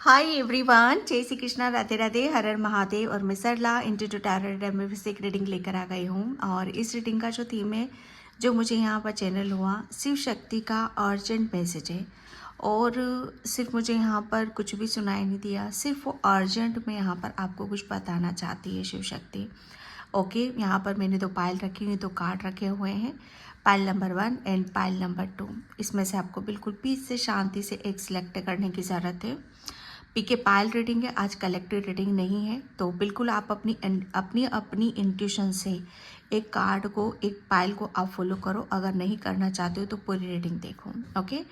Hi everyone, जय श्री कृष्णा, राधे राधे, हर हर महादेव। और मैं सरला इंटू टैरो में फिर से एक रीडिंग लेकर आ गई हूँ। और इस रीडिंग का जो थीम है, जो मुझे यहाँ पर चैनल हुआ, शिव शक्ति का अर्जेंट मैसेज है। और सिर्फ मुझे यहाँ पर कुछ भी सुनाई नहीं दिया, सिर्फ वो अर्जेंट में यहाँ पर आपको कुछ बताना चाहती है शिव शक्ति। ओके, यहाँ पर मैंने 2 पायल रखी हुई, 2 कार्ड रखे हुए हैं, pile number 1 and pile number 2। इसमें से आपको बिल्कुल पीस से, शांति से एक सिलेक्ट करने की ज़रूरत है। पीके पायल रीडिंग है, आज कलेक्टिव रीडिंग नहीं है, तो बिल्कुल आप अपनी अपनी अपनी इंट्यूशन से एक कार्ड को, एक पायल को आप फॉलो करो। अगर नहीं करना चाहते हो तो पूरी रीडिंग देखो। ओके,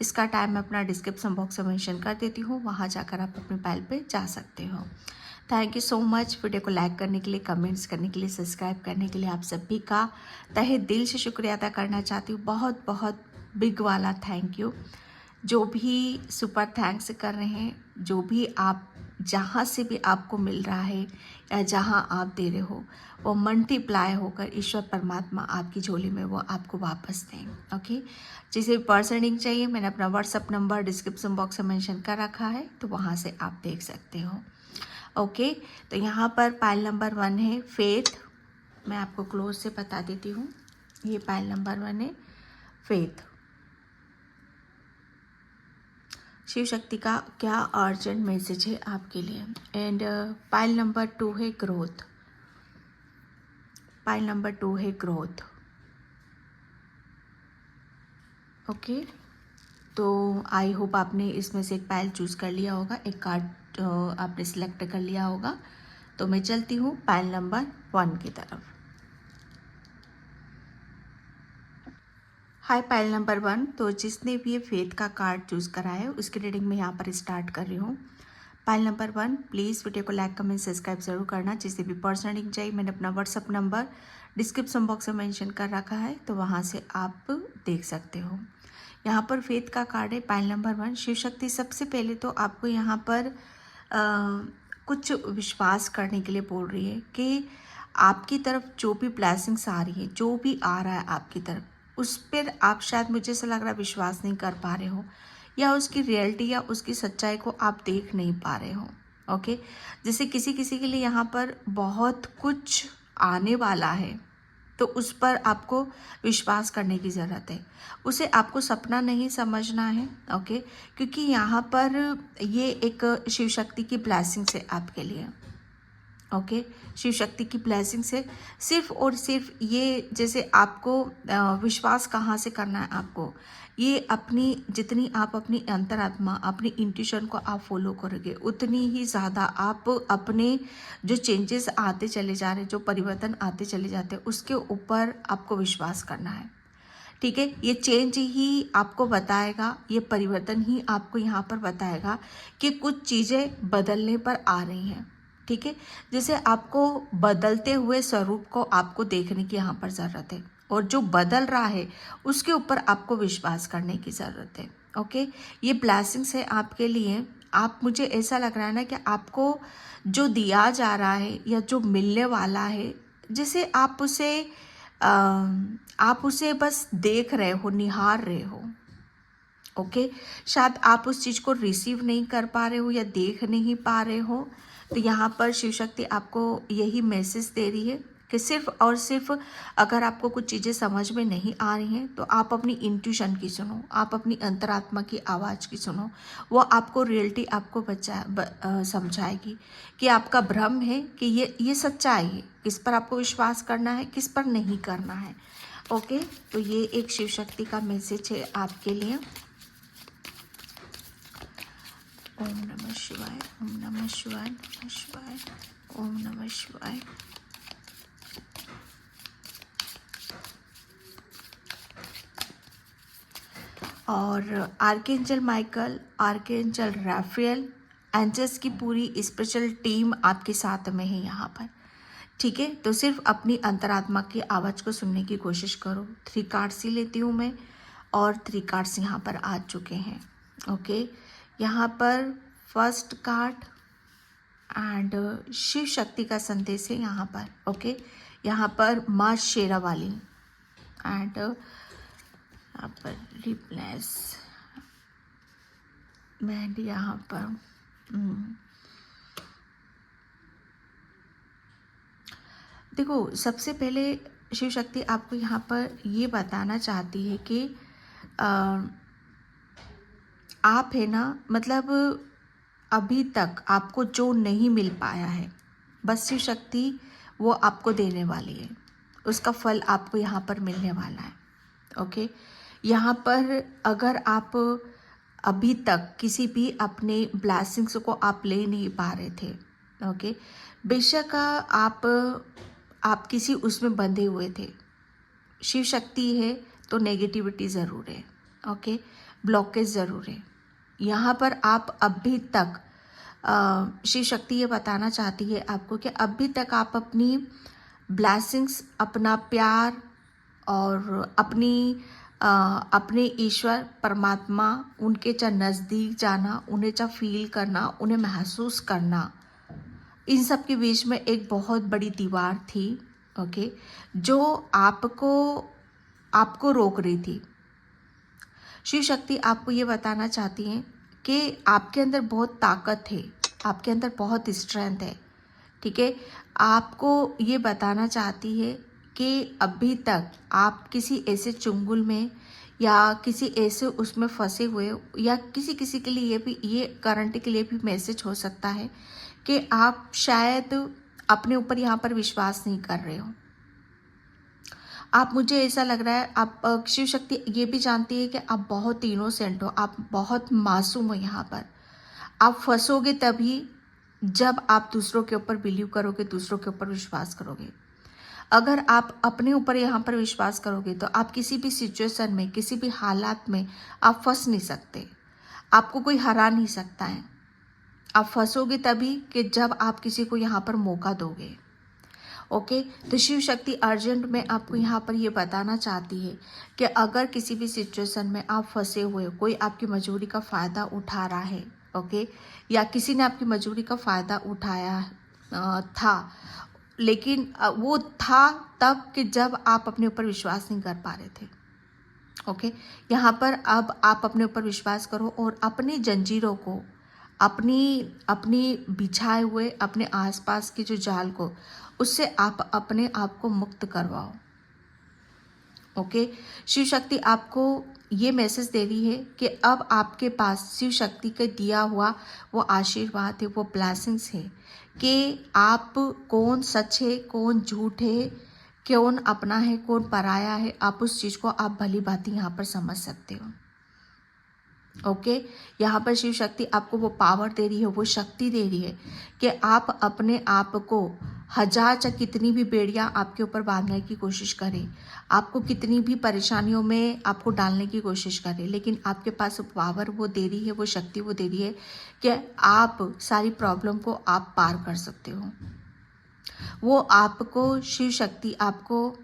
इसका टाइम मैं अपना डिस्क्रिप्शन बॉक्स में मेंशन कर देती हूँ, वहाँ जाकर आप अपनी पायल पे जा सकते हो। Thank you so much video को लाइक करने के लिए, कमेंट्स करने के लिए, सब्सक्राइब करने के लिए। आप सभी का तहे दिल से शुक्रिया अदा करना चाहती हूँ, बहुत बहुत बिग वाला थैंक यू। जो भी सुपर थैंक्स कर रहे हैं, जो भी आप जहाँ से भी आपको मिल रहा है या जहाँ आप दे रहे हो, वो मल्टीप्लाई होकर ईश्वर परमात्मा आपकी झोली में वो आपको वापस दें। ओके, जिसे भी पर्सनिंग चाहिए, मैंने अपना व्हाट्सअप नंबर डिस्क्रिप्शन बॉक्स में मेंशन कर रखा है, तो वहाँ से आप देख सकते हो। ओके, तो यहाँ पर पायल नंबर 1 है फेथ। मैं आपको क्लोज से बता देती हूँ, ये पायल नंबर 1 है फेथ। शिव शक्ति का क्या अर्जेंट मैसेज है आपके लिए। एंड पाइल नंबर 2 है ग्रोथ। पाइल नंबर 2 है ग्रोथ। ओके, तो आई होप आपने इसमें से एक पाइल चूज़ कर लिया होगा, एक कार्ड आपने सिलेक्ट कर लिया होगा। तो मैं चलती हूँ पाइल नंबर 1 की तरफ। हाय पाइल नंबर 1, तो जिसने भी ये फेथ का कार्ड चूज़ करा है उसकी रीडिंग में यहाँ पर स्टार्ट कर रही हूँ। पाइल नंबर 1, प्लीज़ वीडियो को लाइक कमेंट सब्सक्राइब जरूर करना। जिसे भी पर्सनल रीडिंग चाहिए, मैंने अपना व्हाट्सअप नंबर डिस्क्रिप्शन बॉक्स में मेंशन कर रखा है, तो वहाँ से आप देख सकते हो। यहाँ पर फेथ का कार्ड है पाइल नंबर 1, शिव शक्ति। सबसे पहले तो आपको यहाँ पर कुछ विश्वास करने के लिए बोल रही है कि आपकी तरफ जो भी ब्लेसिंग्स आ रही है, जो भी आ रहा है आपकी तरफ, उस पर आप शायद, मुझे ऐसा लग रहा है, विश्वास नहीं कर पा रहे हो, या उसकी रियलिटी या उसकी सच्चाई को आप देख नहीं पा रहे हो। ओके, जैसे किसी किसी के लिए यहाँ पर बहुत कुछ आने वाला है, तो उस पर आपको विश्वास करने की ज़रूरत है। उसे आपको सपना नहीं समझना है। ओके, क्योंकि यहाँ पर ये एक शिव शक्ति की ब्लेसिंग है आपके लिए। ओके, शिव शक्ति की ब्लेसिंग से सिर्फ और सिर्फ ये, जैसे आपको विश्वास कहाँ से करना है आपको, ये अपनी, जितनी आप अपनी अंतरात्मा, अपनी इंट्यूशन को आप फॉलो करोगे, उतनी ही ज़्यादा आप अपने जो चेंजेस आते चले जा रहे हैं, जो परिवर्तन आते चले जाते हैं, उसके ऊपर आपको विश्वास करना है। ठीक है, ये चेंज ही आपको बताएगा, ये परिवर्तन ही आपको यहाँ पर बताएगा कि कुछ चीज़ें बदलने पर आ रही हैं। ठीक है, जैसे आपको बदलते हुए स्वरूप को आपको देखने की यहाँ पर ज़रूरत है, और जो बदल रहा है उसके ऊपर आपको विश्वास करने की ज़रूरत है। ओके, ये ब्लेसिंग्स है आपके लिए। आप, मुझे ऐसा लग रहा है ना कि आपको जो दिया जा रहा है या जो मिलने वाला है, जैसे आप उसे बस देख रहे हो, निहार रहे हो। ओके, शायद आप उस चीज़ को रिसीव नहीं कर पा रहे हो या देख नहीं पा रहे हो। तो यहाँ पर शिव शक्ति आपको यही मैसेज दे रही है कि सिर्फ और सिर्फ, अगर आपको कुछ चीज़ें समझ में नहीं आ रही हैं, तो आप अपनी इंट्यूशन की सुनो, आप अपनी अंतरात्मा की आवाज़ की सुनो। वो आपको रियलिटी आपको समझाएगी कि आपका भ्रम है कि ये सच्चाई है, किस पर आपको विश्वास करना है, किस पर नहीं करना है। ओके, तो ये एक शिव शक्ति का मैसेज है आपके लिए। ओम नमः शिवाय, ओम नमः शिवाय, नमः शिवाय, ओम नमः शिवाय। और archangel Michael, archangel Raphael, angels की पूरी स्पेशल टीम आपके साथ में है यहाँ पर। ठीक है, तो सिर्फ अपनी अंतरात्मा की आवाज़ को सुनने की कोशिश करो। 3 कार्ड्स ही लेती हूँ मैं, और 3 कार्ड्स यहाँ पर आ चुके हैं। ओके, यहाँ पर first card and Shiv Shakti का संदेश है यहाँ पर। ओके, यहाँ पर माँ शेरा वाली, एंड यहाँ पर रिप्लेस, एंड यहाँ पर देखो, सबसे पहले शिव शक्ति आपको यहाँ पर ये बताना चाहती है कि अ, आप है ना, मतलब अभी तक आपको जो नहीं मिल पाया है, बस शिव शक्ति वो आपको देने वाली है। उसका फल आपको यहाँ पर मिलने वाला है। ओके, यहाँ पर अगर आप अभी तक किसी भी अपने ब्लेसिंग्स को आप ले नहीं पा रहे थे, ओके, बेशक आप किसी उसमें बंधे हुए थे। शिव शक्ति है तो नेगेटिविटी ज़रूर है, ओके, ब्लॉकेज ज़रूर है। यहाँ पर आप अभी तक शिव शक्ति ये बताना चाहती है आपको कि अभी तक आप अपनी ब्लेसिंग्स, अपना प्यार और अपने ईश्वर परमात्मा उनके नज़दीक जाना, उन्हें फील करना, उन्हें महसूस करना, इन सब के बीच में एक बहुत बड़ी दीवार थी, ओके, जो आपको रोक रही थी। शिव शक्ति आपको ये बताना चाहती हैं कि आपके अंदर बहुत ताकत है, आपके अंदर बहुत स्ट्रेंथ है, ठीक है। आपको ये बताना चाहती है कि अभी तक आप किसी ऐसे चुंगल में या किसी ऐसे उसमें फंसे हुए, या किसी के लिए भी ये करंट के लिए भी मैसेज हो सकता है कि आप शायद अपने ऊपर यहाँ पर विश्वास नहीं कर रहे हो। आप, मुझे ऐसा लग रहा है, आप शिव शक्ति ये भी जानती है कि आप बहुत इनोसेंट हो, आप बहुत मासूम हो। यहाँ पर आप फंसोगे तभी जब आप दूसरों के ऊपर बिलीव करोगे, दूसरों के ऊपर विश्वास करोगे। अगर आप अपने ऊपर यहाँ पर विश्वास करोगे तो आप किसी भी सिचुएशन में, किसी भी हालात में आप फंस नहीं सकते, आपको कोई हरा नहीं सकता है। आप फंसोगे तभी कि जब आप किसी को यहाँ पर मौका दोगे। ओके, तो शिव शक्ति अर्जेंट में आपको यहाँ पर ये बताना चाहती है कि अगर किसी भी सिचुएशन में आप फंसे हुए हो, कोई आपकी मजबूरी का फ़ायदा उठा रहा है, ओके, या किसी ने आपकी मजबूरी का फ़ायदा उठाया था, लेकिन वो था तब कि जब आप अपने ऊपर विश्वास नहीं कर पा रहे थे। ओके, यहाँ पर अब आप अपने ऊपर विश्वास करो और अपनी जंजीरों को, अपनी बिछाए हुए अपने आसपास के जो जाल को, उससे आप अपने आप को मुक्त करवाओ। ओके, शिव शक्ति आपको ये मैसेज दे रही है कि अब आपके पास शिव शक्ति का दिया हुआ वो आशीर्वाद है, वो ब्लेसिंग्स है कि आप कौन सच है, कौन झूठ है, कौन अपना है, कौन पराया है, आप उस चीज़ को आप भली भांति यहाँ पर समझ सकते हो। ओके, यहाँ पर शिव शक्ति आपको वो पावर दे रही है, वो शक्ति दे रही है कि आप अपने आप को हजार चाहे कितनी भी बेड़ियाँ आपके ऊपर बांधने की कोशिश करें, आपको कितनी भी परेशानियों में आपको डालने की कोशिश करें, लेकिन आपके पास पावर वो दे रही है, वो शक्ति वो दे रही है कि आप सारी प्रॉब्लम को आप पार कर सकते हो। वो आपको, शिव शक्ति आपको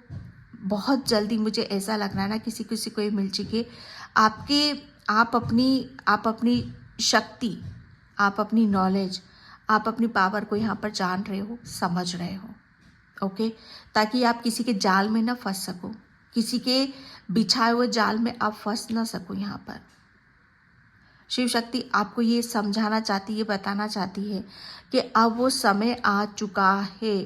बहुत जल्दी, मुझे ऐसा लग रहा है ना, किसी को ये मिल चुकी है। आप अपनी शक्ति, आप अपनी नॉलेज, आप अपनी पावर को यहाँ पर जान रहे हो, समझ रहे हो। ओके, ताकि आप किसी के जाल में ना फंस सको, किसी के बिछाए हुए जाल में आप फंस ना सको। यहाँ पर शिव शक्ति आपको ये समझाना चाहती है, बताना चाहती है कि अब वो समय आ चुका है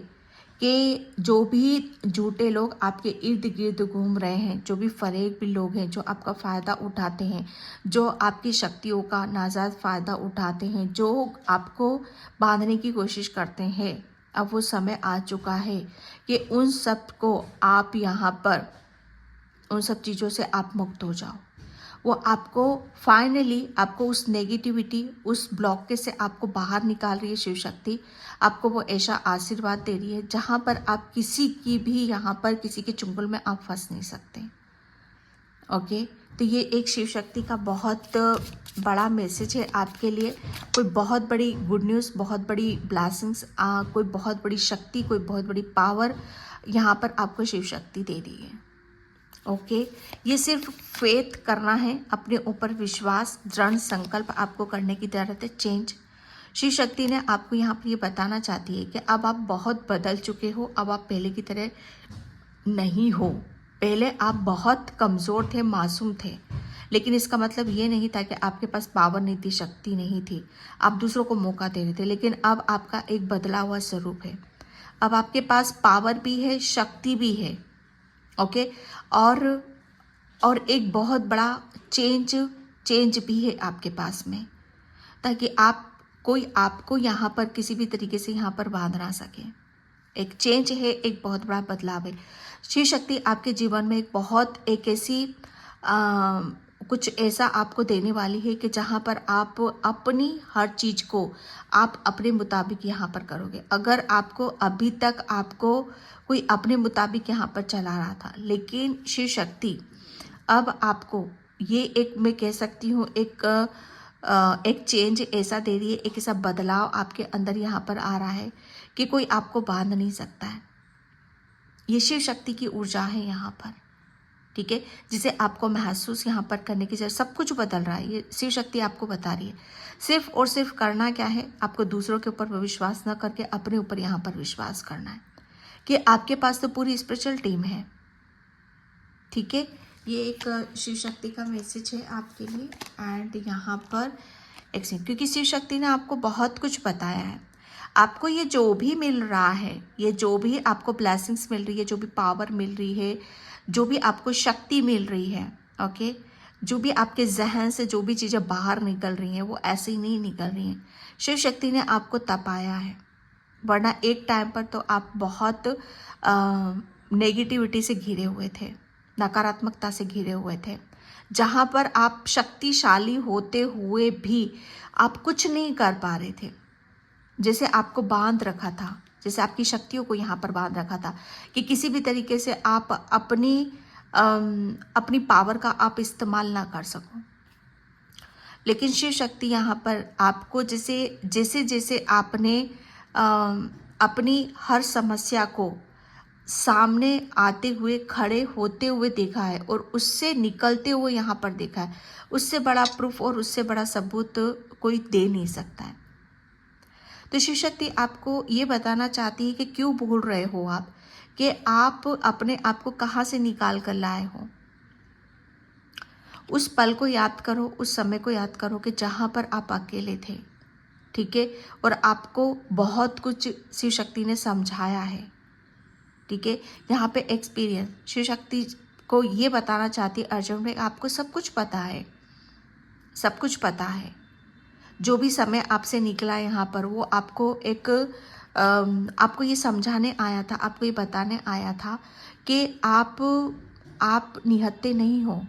कि जो भी झूठे लोग आपके इर्द गिर्द घूम रहे हैं, जो भी फरेब भी लोग हैं, जो आपका फ़ायदा उठाते हैं, जो आपकी शक्तियों का नाजायज़ फ़ायदा उठाते हैं, जो आपको बांधने की कोशिश करते हैं, अब वो समय आ चुका है कि उन सब को आप यहाँ पर, उन सब चीज़ों से आप मुक्त हो जाओ। वो आपको फाइनली, आपको उस नेगेटिविटी, उस ब्लॉकेज से आपको बाहर निकाल रही है शिव शक्ति। आपको वो ऐसा आशीर्वाद दे रही है जहाँ पर आप किसी की भी, यहाँ पर किसी के चुंगल में आप फंस नहीं सकते। ओके, तो ये एक शिव शक्ति का बहुत बड़ा मैसेज है आपके लिए। कोई बहुत बड़ी गुड न्यूज़, बहुत बड़ी ब्लेसिंग्स, कोई बहुत बड़ी शक्ति, कोई बहुत बड़ी पावर यहाँ पर आपको शिव शक्ति दे रही है। ओके, ये सिर्फ फेथ करना है, अपने ऊपर विश्वास, दृढ़ संकल्प आपको करने की ज़रूरत है। चेंज शिव शक्ति ने आपको यहाँ पर ये बताना चाहती है कि अब आप बहुत बदल चुके हो, अब आप पहले की तरह नहीं हो। पहले आप बहुत कमज़ोर थे, मासूम थे, लेकिन इसका मतलब ये नहीं था कि आपके पास पावर नहीं थी, शक्ति नहीं थी, आप दूसरों को मौका दे रहे थे। लेकिन अब आपका एक बदला हुआ स्वरूप है। अब आपके पास पावर भी है, शक्ति भी है। ओके, और एक बहुत बड़ा चेंज भी है आपके पास में, ताकि कोई आपको यहाँ पर किसी भी तरीके से यहाँ पर बांध ना सके। एक चेंज है, एक बहुत बड़ा बदलाव है। शिव शक्ति आपके जीवन में एक ऐसी कुछ ऐसा आपको देने वाली है कि जहाँ पर आप अपनी हर चीज़ को आप अपने मुताबिक यहाँ पर करोगे। अगर आपको अभी तक आपको कोई अपने मुताबिक यहाँ पर चला रहा था, लेकिन शिव शक्ति अब आपको ये एक, मैं कह सकती हूँ, एक चेंज ऐसा दे रही है, एक ऐसा बदलाव आपके अंदर यहाँ पर आ रहा है कि कोई आपको बांध नहीं सकता है। ये शिव शक्ति की ऊर्जा है यहाँ पर, ठीक है, जिसे आपको महसूस यहाँ पर करने की जरूरत। सब कुछ बदल रहा है, ये शिव शक्ति आपको बता रही है। सिर्फ और सिर्फ करना क्या है, आपको दूसरों के ऊपर विश्वास न करके अपने ऊपर यहाँ पर विश्वास करना है कि आपके पास तो पूरी स्पिरिचुअल टीम है, ठीक है। ये एक शिव शक्ति का मैसेज है आपके लिए। एंड यहाँ पर क्योंकि शिव शक्ति ने आपको बहुत कुछ बताया है। आपको ये जो भी मिल रहा है, ये जो भी आपको ब्लेसिंग्स मिल रही है, जो भी पावर मिल रही है, जो भी आपको शक्ति मिल रही है, ओके, जो भी आपके जहन से जो भी चीज़ें बाहर निकल रही हैं, वो ऐसे ही नहीं निकल रही हैं। शिव शक्ति ने आपको तपाया है, वरना एक टाइम पर तो आप बहुत नेगेटिविटी से घिरे हुए थे, नकारात्मकता से घिरे हुए थे, जहाँ पर आप शक्तिशाली होते हुए भी आप कुछ नहीं कर पा रहे थे। जैसे आपको बांध रखा था, जैसे आपकी शक्तियों को यहाँ पर बांध रखा था कि किसी भी तरीके से आप अपनी पावर का आप इस्तेमाल ना कर सको। लेकिन शिव शक्ति यहाँ पर आपको जैसे आपने अपनी हर समस्या को सामने आते हुए, खड़े होते हुए देखा है और उससे निकलते हुए यहाँ पर देखा है, उससे बड़ा प्रूफ और उससे बड़ा सबूत कोई दे नहीं सकता है। तो शिव शक्ति आपको ये बताना चाहती है कि क्यों भूल रहे हो आप, कि आप अपने आप को कहाँ से निकाल कर लाए हो। उस पल को याद करो, उस समय को याद करो कि जहाँ पर आप अकेले थे, ठीक है, और आपको बहुत कुछ शिव शक्ति ने समझाया है, ठीक है। यहाँ पे एक्सपीरियंस शिव शक्ति को ये बताना चाहती है, अर्जुन भाई आपको सब कुछ पता है, सब कुछ पता है। जो भी समय आपसे निकला यहाँ पर, वो आपको आपको ये समझाने आया था, आपको ये बताने आया था कि आप निहत्थे नहीं हो,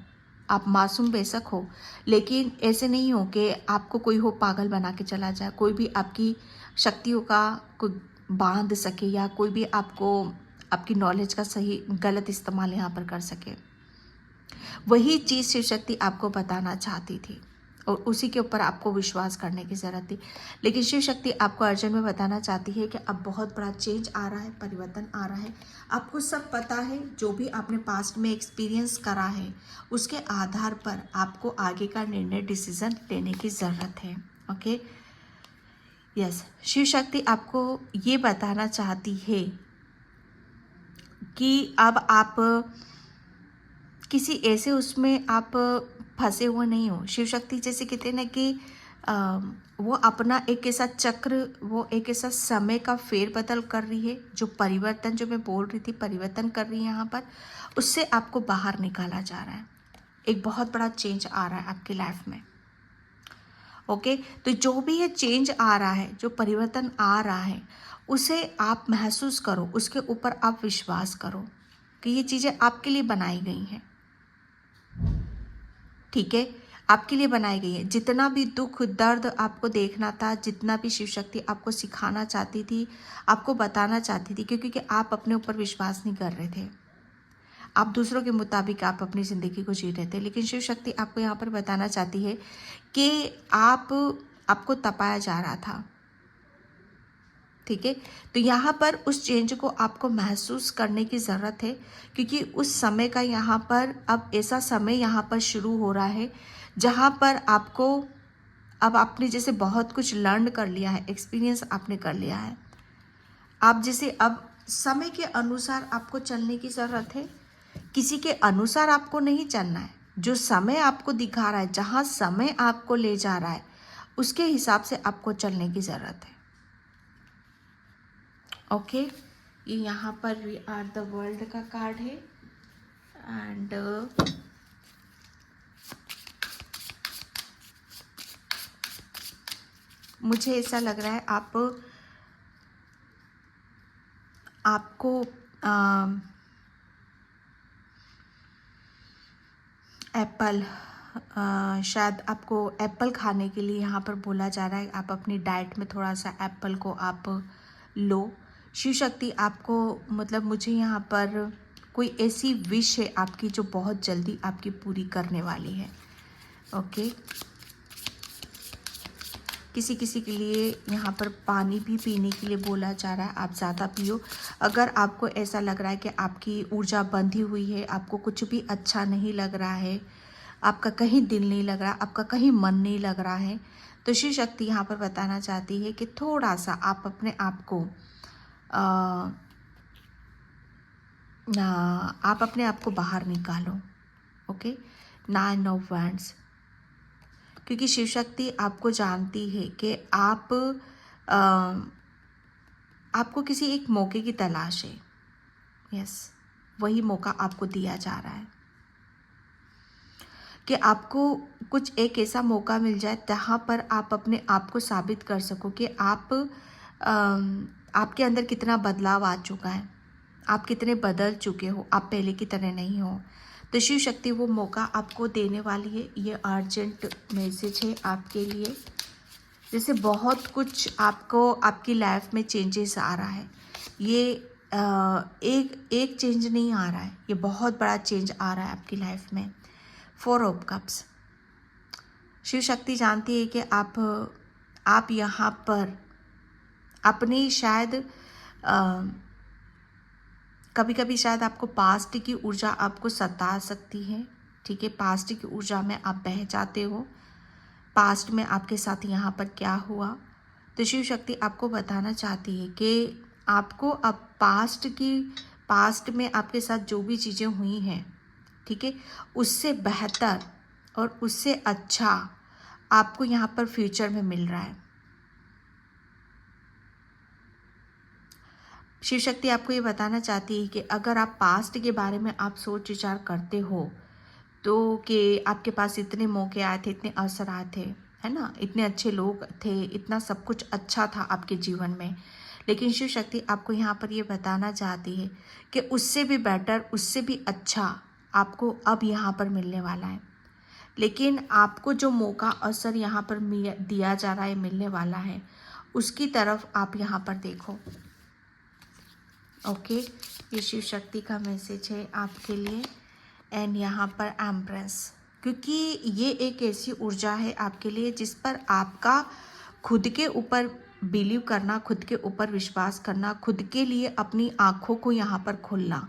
आप मासूम बेशक हो, लेकिन ऐसे नहीं हो कि आपको कोई हो पागल बना के चला जाए, कोई भी आपकी शक्तियों का कोई बांध सके, या कोई भी आपकी नॉलेज का सही गलत इस्तेमाल यहाँ पर कर सके। वही चीज़ शिव शक्ति आपको बताना चाहती थी और उसी के ऊपर आपको विश्वास करने की ज़रूरत थी। लेकिन शिव शक्ति आपको अर्जुन में बताना चाहती है कि अब बहुत बड़ा चेंज आ रहा है, परिवर्तन आ रहा है। आपको सब पता है, जो भी आपने पास्ट में एक्सपीरियंस करा है, उसके आधार पर आपको आगे का निर्णय, डिसीजन लेने की ज़रूरत है। ओके, यस, शिव शक्ति आपको ये बताना चाहती है कि अब आप किसी ऐसे उसमें आप फंसे हुए नहीं हो। शिव शक्ति जैसे कहते हैं ना कि वो अपना एक ऐसा चक्र, वो एक ऐसा समय का फेरबदल कर रही है, जो परिवर्तन, जो मैं बोल रही थी परिवर्तन कर रही है यहाँ पर, उससे आपको बाहर निकाला जा रहा है। एक बहुत बड़ा चेंज आ रहा है आपकी लाइफ में। ओके, तो जो भी ये चेंज आ रहा है, जो परिवर्तन आ रहा है, उसे आप महसूस करो, उसके ऊपर आप विश्वास करो कि ये चीज़ें आपके लिए बनाई गई हैं, ठीक है, आपके लिए बनाई गई है। जितना भी दुख दर्द आपको देखना था, जितना भी शिव शक्ति आपको सिखाना चाहती थी, आपको बताना चाहती थी, क्योंकि आप अपने ऊपर विश्वास नहीं कर रहे थे, आप दूसरों के मुताबिक आप अपनी ज़िंदगी को जी रहे थे। लेकिन शिव शक्ति आपको यहाँ पर बताना चाहती है कि आपको तपाया जा रहा था, ठीक है। तो यहाँ पर उस चेंज को आपको महसूस करने की ज़रूरत है, क्योंकि उस समय का यहाँ पर अब ऐसा समय यहाँ पर शुरू हो रहा है जहाँ पर अब आपने जैसे बहुत कुछ लर्न कर लिया है, एक्सपीरियंस आपने कर लिया है। आप जैसे अब समय के अनुसार आपको चलने की ज़रूरत है, किसी के अनुसार आपको नहीं चलना है। जो समय आपको दिखा रहा है, जहाँ समय आपको ले जा रहा है, उसके हिसाब से आपको चलने की ज़रूरत है। ओके, ये यहाँ पर वी आर द वर्ल्ड का कार्ड है एंड मुझे ऐसा लग रहा है आपको एप्पल, शायद आपको एप्पल खाने के लिए यहाँ पर बोला जा रहा है। आप अपनी डाइट में थोड़ा सा एप्पल को आप लो। शिव शक्ति आपको, मतलब मुझे यहाँ पर कोई ऐसी विश है आपकी जो बहुत जल्दी आपकी पूरी करने वाली है। ओके, किसी किसी के लिए यहाँ पर पानी भी पीने के लिए बोला जा रहा है, आप ज़्यादा पियो। अगर आपको ऐसा लग रहा है कि आपकी ऊर्जा बंधी हुई है, आपको कुछ भी अच्छा नहीं लग रहा है, आपका कहीं दिल नहीं लग रहा, आपका कहीं मन नहीं लग रहा है, तो शिव शक्ति यहाँ पर बताना चाहती है कि थोड़ा सा आप अपने आप को आप अपने आप को बाहर निकालो। ओके, 9 ऑफ वैंड्स, क्योंकि शिव शक्ति आपको जानती है कि आपको किसी एक मौके की तलाश है। यस, वही मौका आपको दिया जा रहा है कि आपको कुछ एक ऐसा मौका मिल जाए जहाँ पर आप अपने आप को साबित कर सको कि आपके अंदर कितना बदलाव आ चुका है, आप कितने बदल चुके हो, आप पहले की तरह नहीं हो। तो शिव शक्ति वो मौका आपको देने वाली है। ये अर्जेंट मैसेज है आपके लिए। जैसे बहुत कुछ आपको आपकी लाइफ में चेंजेस आ रहा है। ये एक चेंज नहीं आ रहा है, ये बहुत बड़ा चेंज आ रहा है आपकी लाइफ में। 4 ऑफ कप्स, शिव शक्ति जानती है कि आप यहाँ पर अपनी शायद कभी कभी शायद आपको पास्ट की ऊर्जा आपको सता सकती है। ठीक है, पास्ट की ऊर्जा में आप बह जाते हो, पास्ट में आपके साथ यहाँ पर क्या हुआ। तो शिव शक्ति आपको बताना चाहती है कि आपको अब पास्ट में आपके साथ जो भी चीज़ें हुई हैं, ठीक है, उससे बेहतर और उससे अच्छा आपको यहाँ पर फ्यूचर में मिल रहा है। शिव शक्ति आपको ये बताना चाहती है कि अगर आप पास्ट के बारे में आप सोच विचार करते हो तो कि आपके पास इतने मौके आए थे, इतने अवसर आए थे, है ना, इतने अच्छे लोग थे, इतना सब कुछ अच्छा था आपके जीवन में, लेकिन शिव शक्ति आपको यहाँ पर ये बताना चाहती है कि उससे भी बेटर, उससे भी अच्छा आपको अब यहाँ पर मिलने वाला है। लेकिन आपको जो मौका अवसर यहाँ पर दिया जा रहा है, मिलने वाला है, उसकी तरफ आप यहाँ पर देखो। ओके, ये शिव शक्ति का मैसेज है आपके लिए। एंड यहाँ पर एम्प्रेस, क्योंकि ये एक ऐसी ऊर्जा है आपके लिए जिस पर आपका खुद के ऊपर बिलीव करना, खुद के ऊपर विश्वास करना, खुद के लिए अपनी आँखों को यहाँ पर खोलना,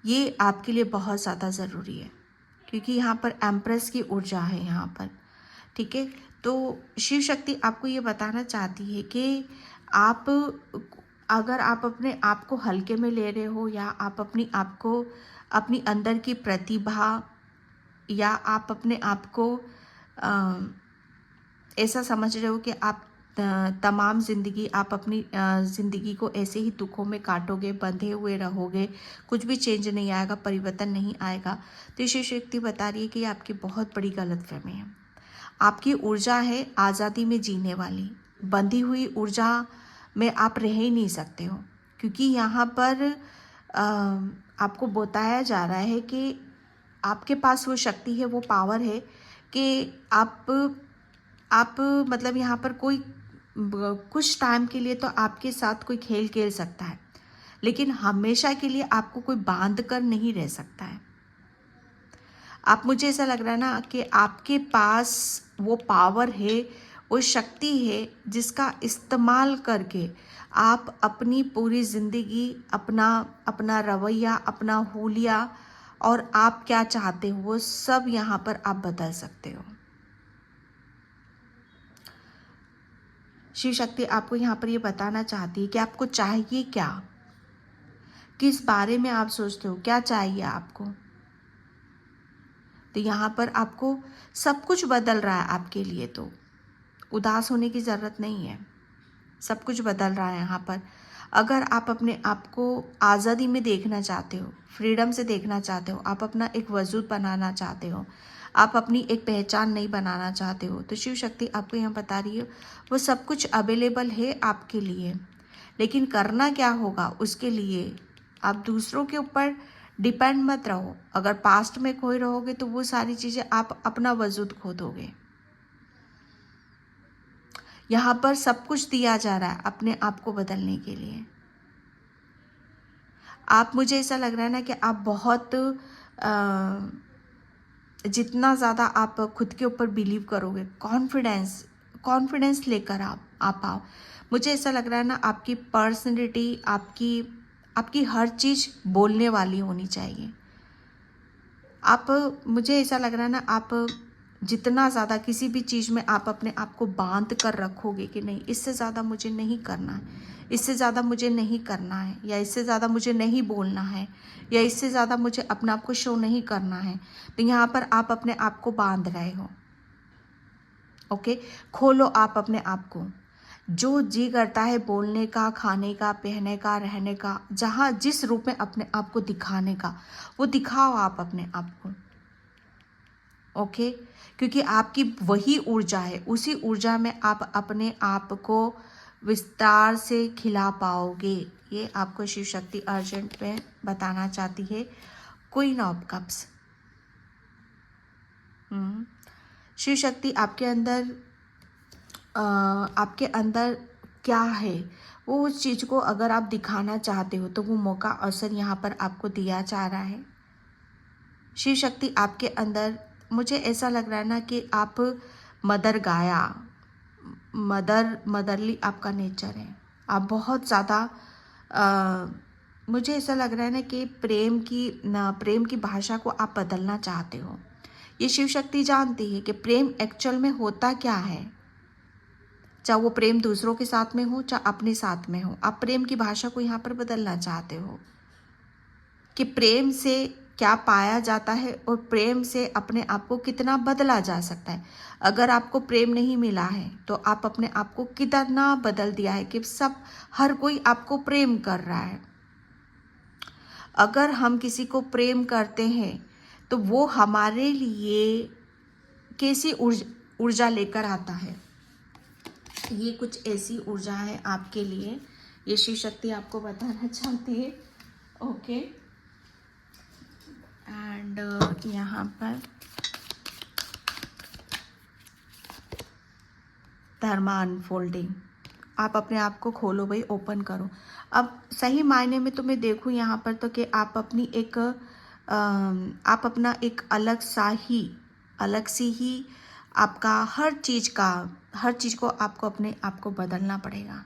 ये आपके लिए बहुत ज़्यादा ज़रूरी है, क्योंकि यहाँ पर एम्प्रेस की ऊर्जा है यहाँ पर। ठीक है, तो शिव शक्ति आपको ये बताना चाहती है कि अगर आप अपने आप को हल्के में ले रहे हो, या आप अपनी आप को अपनी अंदर की प्रतिभा, या आप अपने आप को ऐसा समझ रहे हो कि आप तमाम ज़िंदगी आप अपनी ज़िंदगी को ऐसे ही दुखों में काटोगे, बंधे हुए रहोगे, कुछ भी चेंज नहीं आएगा, परिवर्तन नहीं आएगा, तो शिव शक्ति बता रही है कि ये आपकी बहुत बड़ी गलतफहमी है। आपकी ऊर्जा है आज़ादी में जीने वाली, बंधी हुई ऊर्जा में आप रह ही नहीं सकते हो, क्योंकि यहाँ पर आपको बताया जा रहा है कि आपके पास वो शक्ति है, वो पावर है कि आप मतलब यहाँ पर कोई कुछ टाइम के लिए तो आपके साथ कोई खेल खेल सकता है, लेकिन हमेशा के लिए आपको कोई बांध कर नहीं रह सकता है। आप, मुझे ऐसा लग रहा है ना कि आपके पास वो पावर है, वो शक्ति है, जिसका इस्तेमाल करके आप अपनी पूरी ज़िंदगी, अपना रवैया, अपना हुलिया और आप क्या चाहते हो वो सब यहाँ पर आप बदल सकते हो। शिव शक्ति आपको यहाँ पर ये बताना चाहती है कि आपको चाहिए क्या, किस बारे में आप सोचते हो, क्या चाहिए आपको। तो यहाँ पर आपको सब कुछ बदल रहा है आपके लिए, तो उदास होने की ज़रूरत नहीं है, सब कुछ बदल रहा है यहाँ पर। अगर आप अपने आप को आज़ादी में देखना चाहते हो, फ्रीडम से देखना चाहते हो, आप अपना एक वजूद बनाना चाहते हो, आप अपनी एक पहचान नहीं बनाना चाहते हो, तो शिव शक्ति आपको यहाँ बता रही है वो सब कुछ अवेलेबल है आपके लिए। लेकिन करना क्या होगा उसके लिए, आप दूसरों के ऊपर डिपेंड मत रहो। अगर पास्ट में खोए रहोगे तो वो सारी चीज़ें आप अपना वजूद खो दोगे। यहाँ पर सब कुछ दिया जा रहा है अपने आप को बदलने के लिए। आप, मुझे ऐसा लग रहा है ना कि आप बहुत जितना ज़्यादा आप खुद के ऊपर बिलीव करोगे, कॉन्फिडेंस लेकर आप आओ। मुझे ऐसा लग रहा है ना, आपकी पर्सनैलिटी, आपकी हर चीज़ बोलने वाली होनी चाहिए। मुझे ऐसा लग रहा है ना, आप जितना ज़्यादा किसी भी चीज़ में आप अपने आप को बांध कर रखोगे कि नहीं, इससे ज़्यादा मुझे नहीं करना है, इससे ज़्यादा मुझे नहीं करना है, या इससे ज़्यादा मुझे नहीं बोलना है, या इससे ज़्यादा मुझे अपने आप को शो नहीं करना है, तो यहाँ पर आप अपने आप को बांध रहे हो। ओके, खोलो आप अपने आप को। जो जी करता है बोलने का, खाने का, पहनने का, रहने का, जहाँ जिस रूप में अपने आप को दिखाने का, वो दिखाओ आप अपने आप को। ओके, क्योंकि आपकी वही ऊर्जा है, उसी ऊर्जा में आप अपने आप को विस्तार से खिला पाओगे। ये आपको शिव शक्ति अर्जेंट में बताना चाहती है। Queen of cups. Shiv Shakti आपके अंदर क्या है, वो उस चीज़ को अगर आप दिखाना चाहते हो तो वो मौका अवसर यहाँ पर आपको दिया जा रहा है। शिव शक्ति आपके अंदर, मुझे ऐसा लग रहा है ना कि आप मदरली आपका नेचर है। आप बहुत ज़्यादा मुझे ऐसा लग रहा है ना कि प्रेम की भाषा को आप बदलना चाहते हो। ये शिव शक्ति जानती है कि प्रेम एक्चुअल में होता क्या है, चाहे वो प्रेम दूसरों के साथ में हो चाहे अपने साथ में हो। आप प्रेम की भाषा को यहाँ पर बदलना चाहते हो कि प्रेम से क्या पाया जाता है और प्रेम से अपने आप को कितना बदला जा सकता है। अगर आपको प्रेम नहीं मिला है तो आप अपने आप को कितना बदल दिया है कि हर कोई आपको प्रेम कर रहा है। अगर हम किसी को प्रेम करते हैं तो वो हमारे लिए कैसी ऊर्जा लेकर आता है, ये कुछ ऐसी ऊर्जा है आपके लिए, ये शिव शक्ति आपको बताना चाहती है। ओके, एंड यहाँ पर धर्मा अनफोल्डिंग। आप अपने आप को खोलो भाई, ओपन करो। अब सही मायने में तो मैं देखूँ यहाँ पर तो कि आप अपना एक अलग सी ही आपका हर चीज़ को आपको अपने आप को बदलना पड़ेगा।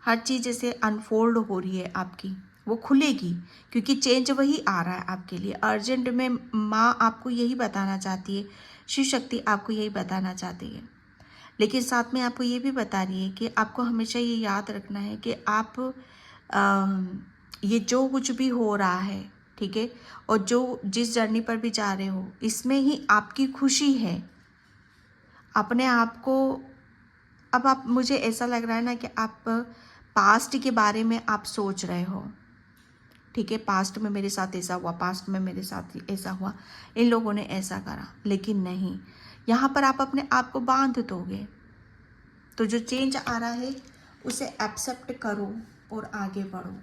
हर चीज़ जैसे अनफोल्ड हो रही है आपकी, वो खुलेगी, क्योंकि चेंज वही आ रहा है आपके लिए अर्जेंट में। माँ आपको यही बताना चाहती है, शिव शक्ति आपको यही बताना चाहती है। लेकिन साथ में आपको ये भी बता रही है कि आपको हमेशा ये याद रखना है कि आप ये जो कुछ भी हो रहा है, ठीक है, और जिस जर्नी पर भी जा रहे हो, इसमें ही आपकी खुशी है। अपने आप को अब मुझे ऐसा लग रहा है ना कि आप पास्ट के बारे में आप सोच रहे हो, ठीक है, पास्ट में मेरे साथ ऐसा हुआ, पास्ट में मेरे साथ ऐसा हुआ, इन लोगों ने ऐसा करा, लेकिन नहीं, यहाँ पर आप अपने आप को बांध दोगे। तो जो चेंज आ रहा है उसे एक्सेप्ट करो और आगे बढ़ो।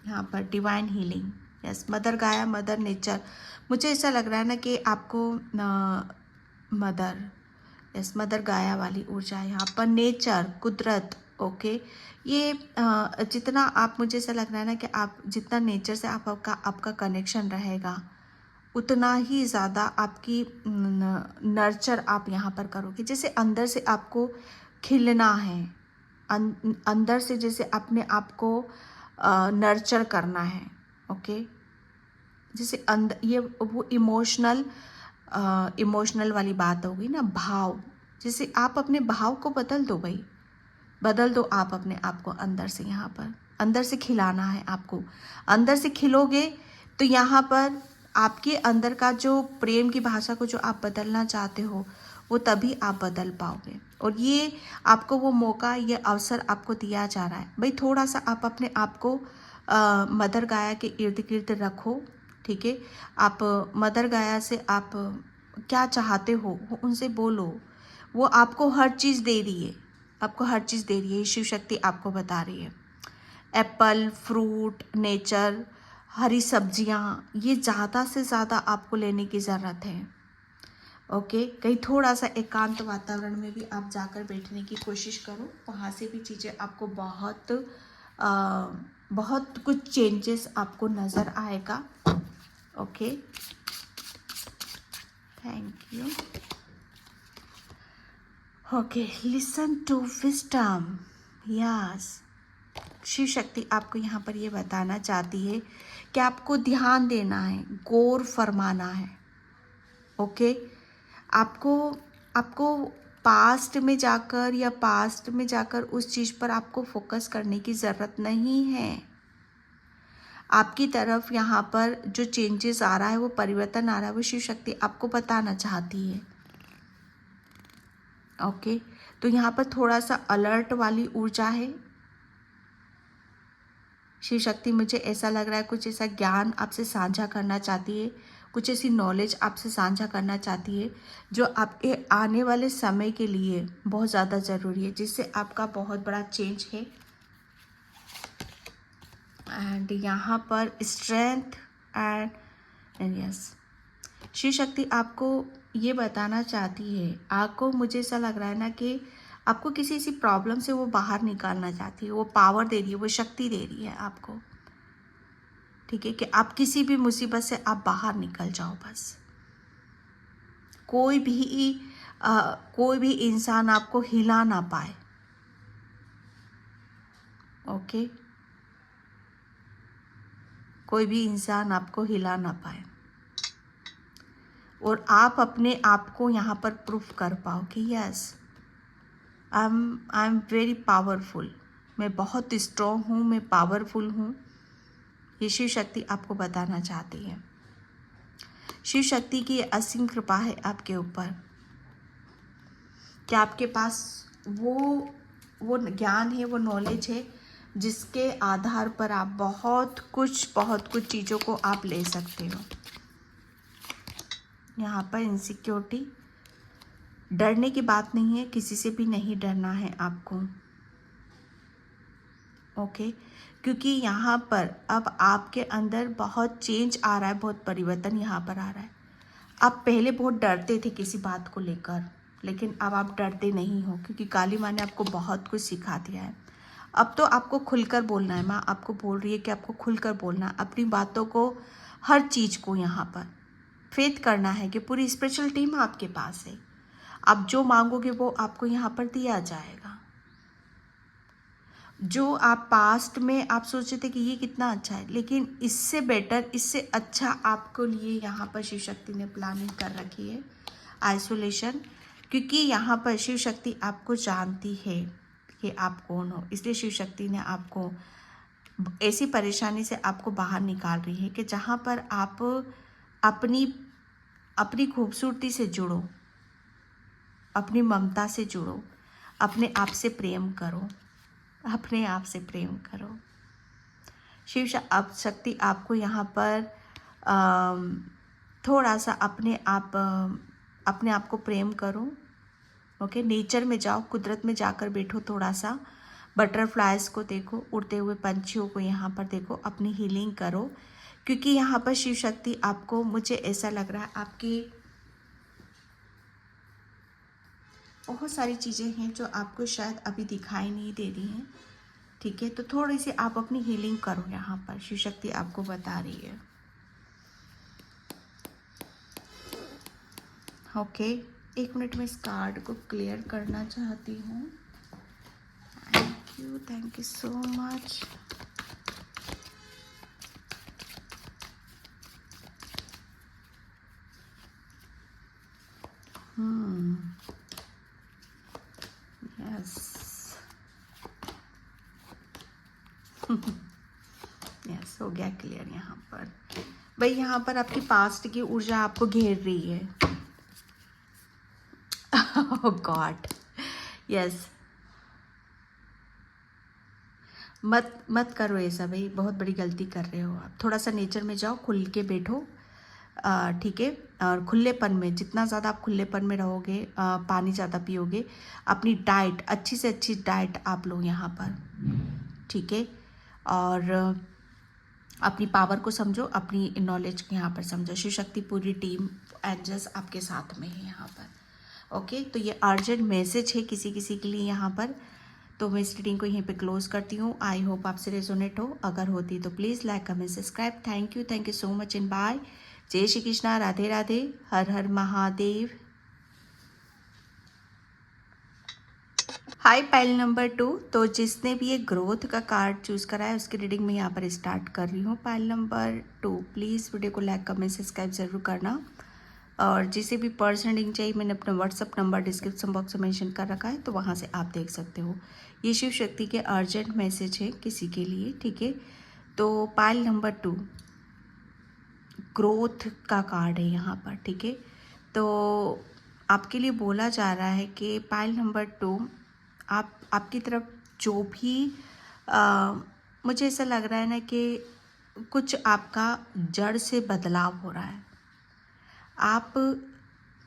यहाँ पर डिवाइन हीलिंग, यस, मदर गाया, मदर नेचर। मुझे ऐसा लग रहा है ना कि आपको मदर गाया वाली ऊर्जा, यहाँ पर नेचर, कुदरत। ओके, ये जितना आप, मुझे ऐसा लग रहा है ना कि आप जितना नेचर से आपका कनेक्शन रहेगा, उतना ही ज़्यादा आपकी नर्चर आप यहाँ पर करोगे। जैसे अंदर से आपको खिलना है, अंदर से जैसे अपने आप को नर्चर करना है। ओके, जैसे ये वो इमोशनल वाली बात होगी ना, भाव। जैसे आप अपने भाव को बदल दो भाई, बदल दो आप अपने आप को अंदर से। यहाँ पर अंदर से खिलाना है आपको, अंदर से खिलोगे तो यहाँ पर आपके अंदर का जो प्रेम की भाषा को जो आप बदलना चाहते हो वो तभी आप बदल पाओगे। और ये आपको वो मौका, ये अवसर आपको दिया जा रहा है। भाई थोड़ा सा आप अपने आप को मदर गाया के इर्द गिर्द रखो, ठीक है। आप मदर गाया से आप क्या चाहते हो वो उनसे बोलो, वो आपको हर चीज़ दे रही है, आपको हर चीज़ दे रही है। शिव शक्ति आपको बता रही है एप्पल, फ्रूट, नेचर, हरी सब्जियाँ, ये ज़्यादा से ज़्यादा आपको लेने की ज़रूरत है। ओके, कहीं थोड़ा सा एकांत वातावरण में भी आप जाकर बैठने की कोशिश करो, वहाँ से भी चीज़ें आपको बहुत कुछ चेंजेस आपको नज़र आएगा। Okay, thank you. Okay, listen to wisdom. Yes, Shiv Shakti आपको यहाँ पर ये बताना चाहती है कि आपको ध्यान देना है, गौर फरमाना है। ओके, आपको आपको पास्ट में जाकर उस चीज़ पर आपको फोकस करने की ज़रूरत नहीं है। आपकी तरफ यहाँ पर जो चेंजेस आ रहा है, वो परिवर्तन आ रहा है, वो शिव शक्ति आपको बताना चाहती है। ओके, तो यहाँ पर थोड़ा सा अलर्ट वाली ऊर्जा है। शिव शक्ति मुझे ऐसा लग रहा है कुछ ऐसा ज्ञान आपसे साझा करना चाहती है, कुछ ऐसी नॉलेज आपसे साझा करना चाहती है जो आपके आने वाले समय के लिए बहुत ज़्यादा ज़रूरी है, जिससे आपका बहुत बड़ा चेंज है। एंड यहाँ पर strength and yes, Shiv Shakti आपको ये बताना चाहती है, आपको मुझे ऐसा लग रहा है ना कि आपको किसी ऐसी प्रॉब्लम से वो बाहर निकालना चाहती है, वो पावर दे रही है, वो शक्ति दे रही है आपको, ठीक है, कि आप किसी भी मुसीबत से आप बाहर निकल जाओ। बस कोई भी इंसान आपको हिला ना पाए। ओके, कोई भी इंसान आपको हिला ना पाए और आप अपने आप को यहाँ पर प्रूफ कर पाओ कि yes, I am very powerful, मैं बहुत स्ट्रॉन्ग हूँ, मैं पावरफुल हूँ। ये शिव शक्ति आपको बताना चाहती है। शिव शक्ति की असीम कृपा है आपके ऊपर कि आपके पास वो ज्ञान है, वो नॉलेज है, जिसके आधार पर आप बहुत कुछ चीज़ों को आप ले सकते हो। यहाँ पर इनसिक्योरिटी, डरने की बात नहीं है, किसी से भी नहीं डरना है आपको। ओके, क्योंकि यहाँ पर अब आपके अंदर बहुत चेंज आ रहा है, बहुत परिवर्तन यहाँ पर आ रहा है। आप पहले बहुत डरते थे किसी बात को लेकर, लेकिन अब आप डरते नहीं हो, क्योंकि काली माँ ने आपको बहुत कुछ सिखा दिया है। अब तो आपको खुलकर बोलना है। माँ आपको बोल रही है कि आपको खुलकर बोलना है, अपनी बातों को, हर चीज़ को यहाँ पर फेथ करना है कि पूरी स्पिरिचुअल टीम आपके पास है। आप जो मांगोगे वो आपको यहाँ पर दिया जाएगा। जो आप पास्ट में आप सोचे थे कि ये कितना अच्छा है, लेकिन इससे बेटर, इससे अच्छा आपको लिए यहाँ पर शिव शक्ति ने प्लानिंग कर रखी है। आइसोलेशन, क्योंकि यहाँ पर शिव शक्ति आपको जानती है कि आप कौन हो, इसलिए शिव शक्ति ने आपको ऐसी परेशानी से आपको बाहर निकाल रही है कि जहाँ पर आप अपनी खूबसूरती से जुड़ो, अपनी ममता से जुड़ो, अपने आप से प्रेम करो, अपने आप से प्रेम करो। शिव शक्ति आपको यहाँ पर थोड़ा सा अपने आप को प्रेम करो। ओके, नेचर में जाओ, कुदरत में जाकर बैठो, थोड़ा सा बटरफ्लाइज को देखो, उड़ते हुए पंछियों को यहाँ पर देखो, अपनी हीलिंग करो। क्योंकि यहाँ पर शिव शक्ति आपको, मुझे ऐसा लग रहा है आपकी बहुत सारी चीज़ें हैं जो आपको शायद अभी दिखाई नहीं दे रही हैं, ठीक है, तो थोड़ी सी आप अपनी हीलिंग करो, यहाँ पर शिव शक्ति आपको बता रही है। ओके, 1 मिनट में इस कार्ड को क्लियर करना चाहती हूँ। Thank you so much. Yes yes, हो गया क्लियर यहाँ पर। भाई यहाँ पर आपकी पास्ट की ऊर्जा आपको घेर रही है। गॉड, यस, मत मत करो ऐसा भाई, बहुत बड़ी गलती कर रहे हो आप। थोड़ा सा नेचर में जाओ, खुल के बैठो, ठीक है। और खुलेपन में, जितना ज़्यादा आप खुलेपन में रहोगे, पानी ज़्यादा पियोगे, अपनी डाइट, अच्छी से अच्छी डाइट आप लो यहाँ पर, ठीक है। और अपनी पावर को समझो, अपनी नॉलेज को यहाँ पर समझो। शिव शक्ति पूरी टीम एंजल्स आपके साथ में है यहाँ पर, ओके। तो ये अर्जेंट मैसेज है किसी किसी के लिए यहाँ पर। तो मैं इस रीडिंग को यहीं पे क्लोज करती हूँ। आई होप आपसे रेजोनेट हो, अगर होती तो please like comment subscribe. Thank you so much and bye. जय Shri Krishna, Radhe Radhe, Har Har Mahadev. Hi pile number 2। तो जिसने भी ये ग्रोथ का कार्ड चूज़ करा है उसकी रीडिंग में यहाँ पर स्टार्ट कर रही हूँ। पाइल नंबर 2, प्लीज़ वीडियो को लाइक कमेंट सब्सक्राइब ज़रूर करना। और जिसे भी पर्सनल रीडिंग चाहिए, मैंने अपना व्हाट्सअप नंबर डिस्क्रिप्शन बॉक्स में मेंशन कर रखा है, तो वहाँ से आप देख सकते हो। ये शिव शक्ति के अर्जेंट मैसेज है किसी के लिए, ठीक है। तो पाइल नंबर 2 ग्रोथ का कार्ड है यहाँ पर, ठीक है। तो आपके लिए बोला जा रहा है कि पाइल नंबर 2, आपकी तरफ जो भी मुझे ऐसा लग रहा है ना कि कुछ आपका जड़ से बदलाव हो रहा है। आप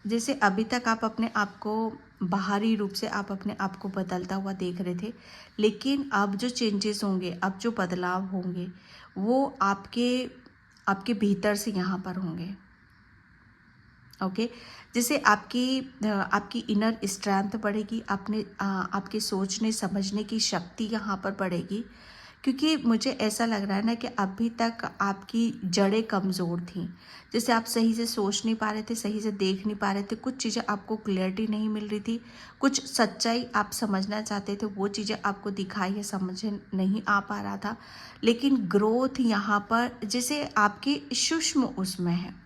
जैसे अभी तक आप अपने आप को बाहरी रूप से आप अपने आप को बदलता हुआ देख रहे थे, लेकिन अब जो चेंजेस होंगे, अब जो बदलाव होंगे, वो आपके भीतर से यहाँ पर होंगे, ओके। जैसे आपकी इनर स्ट्रेंथ बढ़ेगी, आपके सोचने समझने की शक्ति यहाँ पर बढ़ेगी। क्योंकि मुझे ऐसा लग रहा है ना कि अभी तक आपकी जड़ें कमज़ोर थीं। जैसे आप सही से सोच नहीं पा रहे थे, सही से देख नहीं पा रहे थे, कुछ चीज़ें आपको क्लैरिटी नहीं मिल रही थी, कुछ सच्चाई आप समझना चाहते थे, वो चीज़ें आपको दिखाई या समझ नहीं आ पा रहा था। लेकिन ग्रोथ यहाँ पर जैसे आपकी सूक्ष्म उसमें है,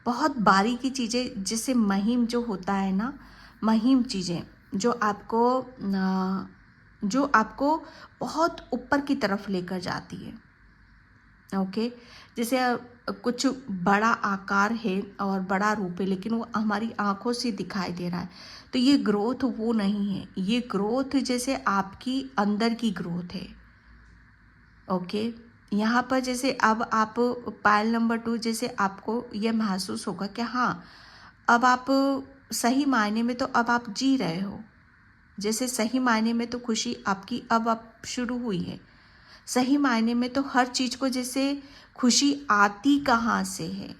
बहुत बारीकी चीज़ें, जैसे महीम जो होता है ना, महीम चीज़ें जो आपको बहुत ऊपर की तरफ लेकर जाती है, ओके। जैसे कुछ बड़ा आकार है और बड़ा रूप है, लेकिन वो हमारी आंखों से दिखाई दे रहा है। तो ये ग्रोथ वो नहीं है, ये ग्रोथ जैसे आपकी अंदर की ग्रोथ है, ओके। यहाँ पर जैसे अब आप पायल नंबर 2, जैसे आपको यह महसूस होगा कि हाँ, अब आप सही मायने में तो अब आप जी रहे हो। जैसे सही मायने में तो खुशी आपकी अब शुरू हुई है। सही मायने में तो हर चीज़ को जैसे खुशी आती कहाँ से है,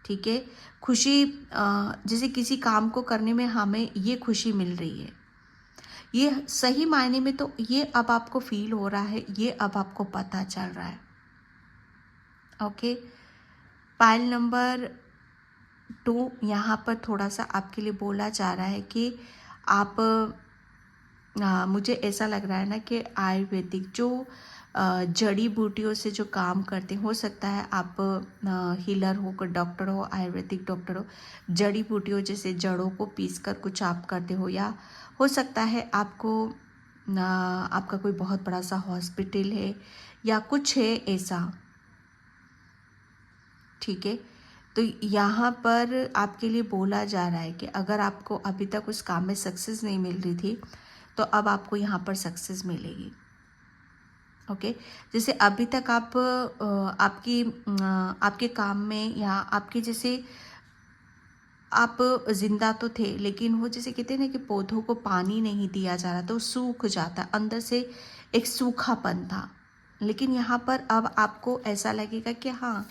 ठीक है। खुशी जैसे किसी काम को करने में हमें ये खुशी मिल रही है, ये सही मायने में तो ये अब आपको फील हो रहा है, ये अब आपको पता चल रहा है, ओके। पाइल नंबर 2 यहाँ पर थोड़ा सा आपके लिए बोला जा रहा है कि आप मुझे ऐसा लग रहा है ना कि आयुर्वेदिक जो जड़ी बूटियों से जो काम करते हैं, हो सकता है आप हीलर हो, डॉक्टर हो, आयुर्वेदिक डॉक्टर हो, जड़ी बूटियों जैसे जड़ों को पीस कर कुछ आप करते हो, या हो सकता है आपका कोई बहुत बड़ा सा हॉस्पिटल है या कुछ है ऐसा, ठीक है। तो यहाँ पर आपके लिए बोला जा रहा है कि अगर आपको अभी तक उस काम में सक्सेस नहीं मिल रही थी, तो अब आपको यहाँ पर सक्सेस मिलेगी, ओके। जैसे अभी तक आपके काम में या आपके जैसे आप जिंदा तो थे, लेकिन वो जैसे कहते हैं ना कि पौधों को पानी नहीं दिया जा रहा तो सूख जाता, अंदर से एक सूखापन था। लेकिन यहाँ पर अब आपको ऐसा लगेगा कि हाँ,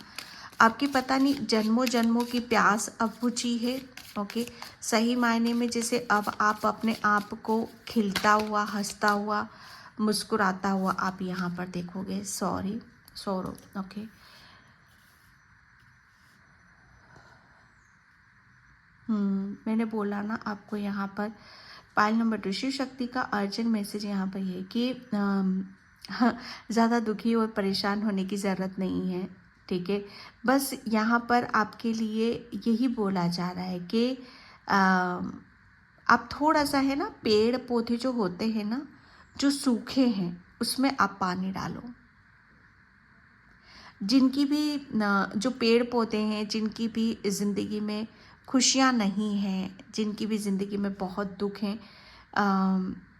आपकी पता नहीं जन्मों जन्मों की प्यास अब बुझी है, ओके। सही मायने में जैसे अब आप अपने आप को खिलता हुआ, हंसता हुआ, मुस्कुराता हुआ आप यहाँ पर देखोगे। सोरो, ओके। मैंने बोला ना आपको यहाँ पर पाइल नंबर 2 शिव शक्ति का अर्जेंट मैसेज यहाँ पर ये कि ज़्यादा दुखी और परेशान होने की ज़रूरत नहीं है, ठीक है। बस यहाँ पर आपके लिए यही बोला जा रहा है कि आप थोड़ा सा है ना, पेड़ पौधे जो होते हैं ना, जो सूखे हैं, उसमें आप पानी डालो। जिनकी भी जो पेड़ पौधे हैं, जिनकी भी ज़िंदगी में खुशियाँ नहीं हैं, जिनकी भी ज़िंदगी में बहुत दुख हैं,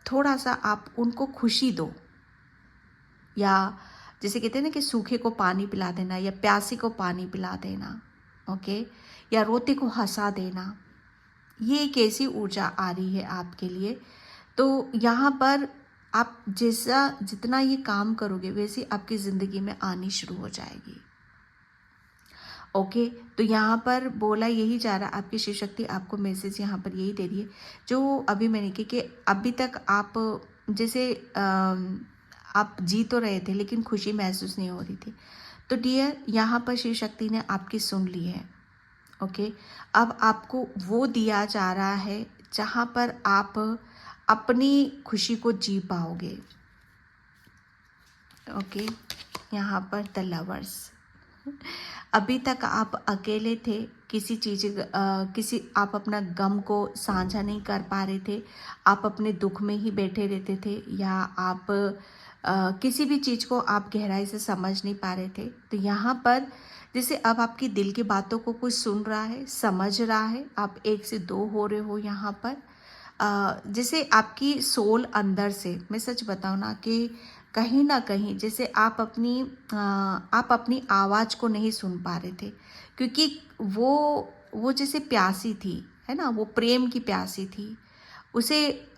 थोड़ा सा आप उनको खुशी दो। या जैसे कहते हैं ना कि सूखे को पानी पिला देना या प्यासी को पानी पिला देना, ओके, या रोते को हंसा देना, ये एक ऐसी ऊर्जा आ रही है आपके लिए। तो यहाँ पर आप जैसा जितना ये काम करोगे वैसे आपकी ज़िंदगी में आनी शुरू हो जाएगी। ओके, तो यहाँ पर बोला यही जा रहा, आपकी शिव शक्ति आपको मैसेज यहाँ पर यही दे रही है जो अभी मैंने की कि अभी तक आप जैसे आप जी तो रहे थे लेकिन खुशी महसूस नहीं हो रही थी। तो डियर, यहाँ पर शिव शक्ति ने आपकी सुन ली है। ओके, अब आपको वो दिया जा रहा है जहाँ पर आप अपनी खुशी को जी पाओगे। ओके, यहाँ पर द लवर्स, अभी तक आप अकेले थे, किसी आप अपना गम को साझा नहीं कर पा रहे थे, आप अपने दुख में ही बैठे रहते थे, या आप किसी भी चीज़ को आप गहराई से समझ नहीं पा रहे थे। तो यहाँ पर जैसे अब आपकी दिल की बातों को कोई सुन रहा है, समझ रहा है, आप एक से दो हो रहे हो यहाँ पर। जैसे आपकी सोल अंदर से, मैं सच बताऊँ ना कि कहीं ना कहीं जैसे आप अपनी आवाज़ को नहीं सुन पा रहे थे, क्योंकि वो जैसे प्यासी थी, है ना, वो प्रेम की प्यासी थी। उसे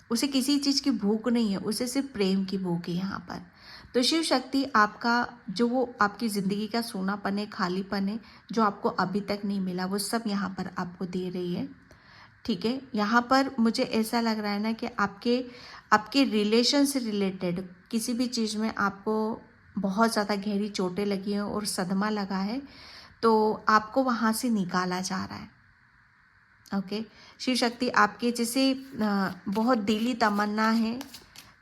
उसे किसी चीज़ की भूख नहीं है, उसे सिर्फ प्रेम की भूख है यहाँ पर। तो शिव शक्ति आपका जो वो आपकी ज़िंदगी का सोनापन है, खालीपन है, जो आपको अभी तक नहीं मिला, वो सब यहाँ पर आपको दे रही है। ठीक है, यहाँ पर मुझे ऐसा लग रहा है ना कि आपके रिलेशन से रिलेटेड किसी भी चीज़ में आपको बहुत ज़्यादा गहरी चोटें लगी हैं और सदमा लगा है, तो आपको वहाँ से निकाला जा रहा है। ओके, शिव शक्ति आपके जैसे बहुत दिली तमन्ना है,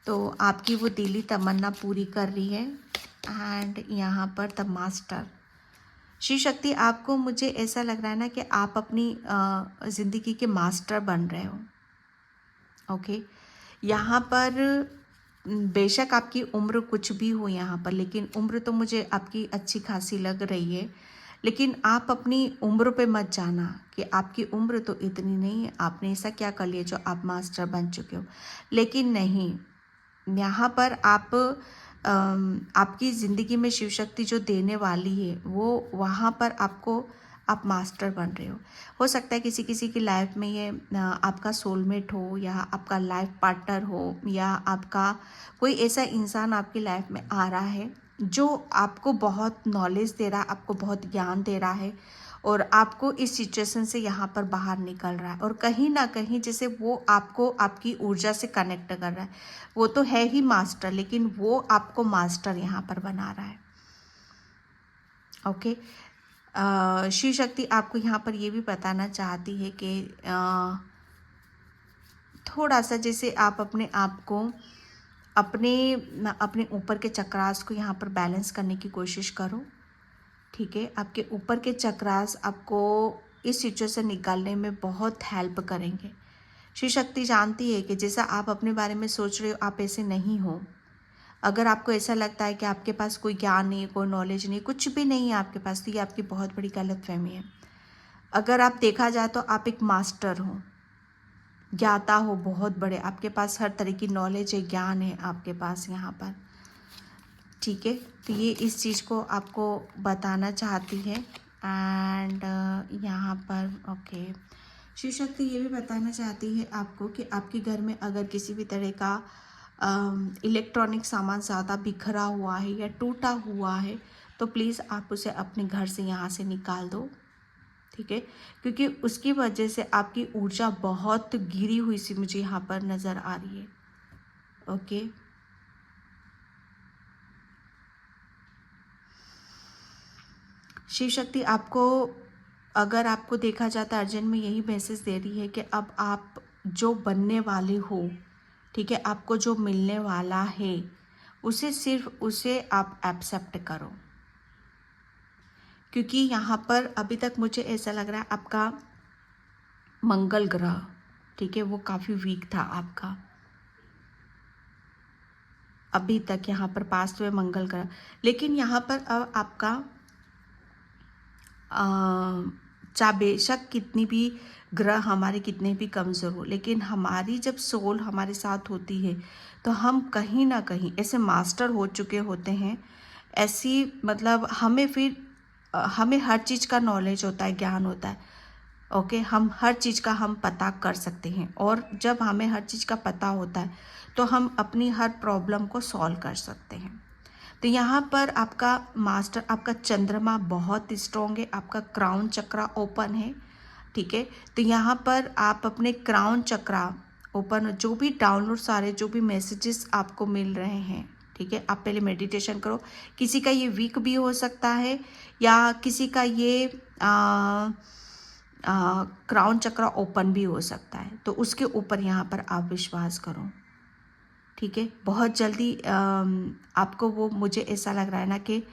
तो आपकी वो दिली तमन्ना पूरी कर रही है। एंड यहाँ पर द मास्टर, शिव शक्ति आपको, मुझे ऐसा लग रहा है ना कि आप अपनी ज़िंदगी के मास्टर बन रहे हो। ओके, यहाँ पर बेशक आपकी उम्र कुछ भी हो यहाँ पर, लेकिन उम्र तो मुझे आपकी अच्छी खासी लग रही है, लेकिन आप अपनी उम्र पे मत जाना कि आपकी उम्र तो इतनी नहीं है, आपने ऐसा क्या कर लिया जो आप मास्टर बन चुके हो। लेकिन नहीं, यहाँ पर आपकी ज़िंदगी में शिव शक्ति जो देने वाली है वो वहाँ पर आप मास्टर बन रहे हो सकता है किसी किसी की लाइफ में ये आपका सोलमेट हो, या आपका लाइफ पार्टनर हो, या आपका कोई ऐसा इंसान आपकी लाइफ में आ रहा है जो आपको बहुत नॉलेज दे रहा है, आपको बहुत ज्ञान दे रहा है, और आपको इस सिचुएशन से यहाँ पर बाहर निकल रहा है, और कहीं ना कहीं जैसे वो आपको आपकी ऊर्जा से कनेक्ट कर रहा है। वो तो है ही मास्टर, लेकिन वो आपको मास्टर यहाँ पर बना रहा है। ओके, शिव शक्ति आपको यहाँ पर ये भी बताना चाहती है कि थोड़ा सा जैसे आप अपने आप को अपने ऊपर के चक्रास को यहाँ पर बैलेंस करने की कोशिश करो। ठीक है, आपके ऊपर के चक्रास आपको इस सिचुएशन निकालने में बहुत हेल्प करेंगे। शिव शक्ति जानती है कि जैसा आप अपने बारे में सोच रहे हो आप ऐसे नहीं हो। अगर आपको ऐसा लगता है कि आपके पास कोई ज्ञान नहीं है, कोई नॉलेज नहीं, कुछ भी नहीं है आपके पास, तो ये आपकी बहुत बड़ी गलतफहमी है। अगर आप देखा जाए तो आप एक मास्टर हो, ज्ञाता हो बहुत बड़े, आपके पास हर तरह की नॉलेज है, ज्ञान है आपके पास यहाँ पर। ठीक है, तो ये इस चीज़ को आपको बताना चाहती है। एंड यहाँ पर ओके, शिव शक्ति ये भी बताना चाहती है आपको कि आपके घर में अगर किसी भी तरह का इलेक्ट्रॉनिक सामान ज़्यादा बिखरा हुआ है या टूटा हुआ है, तो प्लीज़ आप उसे अपने घर से यहाँ से निकाल दो। ठीक है, क्योंकि उसकी वजह से आपकी ऊर्जा बहुत गिरी हुई सी मुझे यहाँ पर नज़र आ रही है। ओके, शिव शक्ति आपको, अगर आपको देखा जाता है अर्जेंट में यही मैसेज दे रही है कि अब आप जो बनने वाले हो, ठीक है, आपको जो मिलने वाला है उसे आप एक्सेप्ट करो। क्योंकि यहाँ पर अभी तक मुझे ऐसा लग रहा है आपका मंगल ग्रह, ठीक है, वो काफ़ी वीक था आपका। अभी तक यहाँ पर पास्ट में मंगल ग्रह, लेकिन यहाँ पर अब आपका चाहे बेशक कितनी भी ग्रह हमारे कितने भी कमज़ोर हो, लेकिन हमारी जब सोल हमारे साथ होती है तो हम कहीं ना कहीं ऐसे मास्टर हो चुके होते हैं। ऐसी मतलब हमें फिर हमें हर चीज़ का नॉलेज होता है, ज्ञान होता है। ओके, हम हर चीज़ का हम पता कर सकते हैं, और जब हमें हर चीज़ का पता होता है तो हम अपनी हर प्रॉब्लम को सॉल्व कर सकते हैं। तो यहाँ पर आपका मास्टर, आपका चंद्रमा बहुत स्ट्रॉन्ग है, आपका क्राउन चक्रा ओपन है। ठीक है, तो यहाँ पर आप अपने क्राउन चक्रा ओपन, जो भी डाउनलोड सारे जो भी मैसेजेस आपको मिल रहे हैं, ठीक है, आप पहले मेडिटेशन करो। किसी का ये वीक भी हो सकता है, या किसी का ये क्राउन चक्रा ओपन भी हो सकता है, तो उसके ऊपर यहाँ पर आप विश्वास करो। ठीक है, बहुत जल्दी आपको वो, मुझे ऐसा लग रहा है ना कि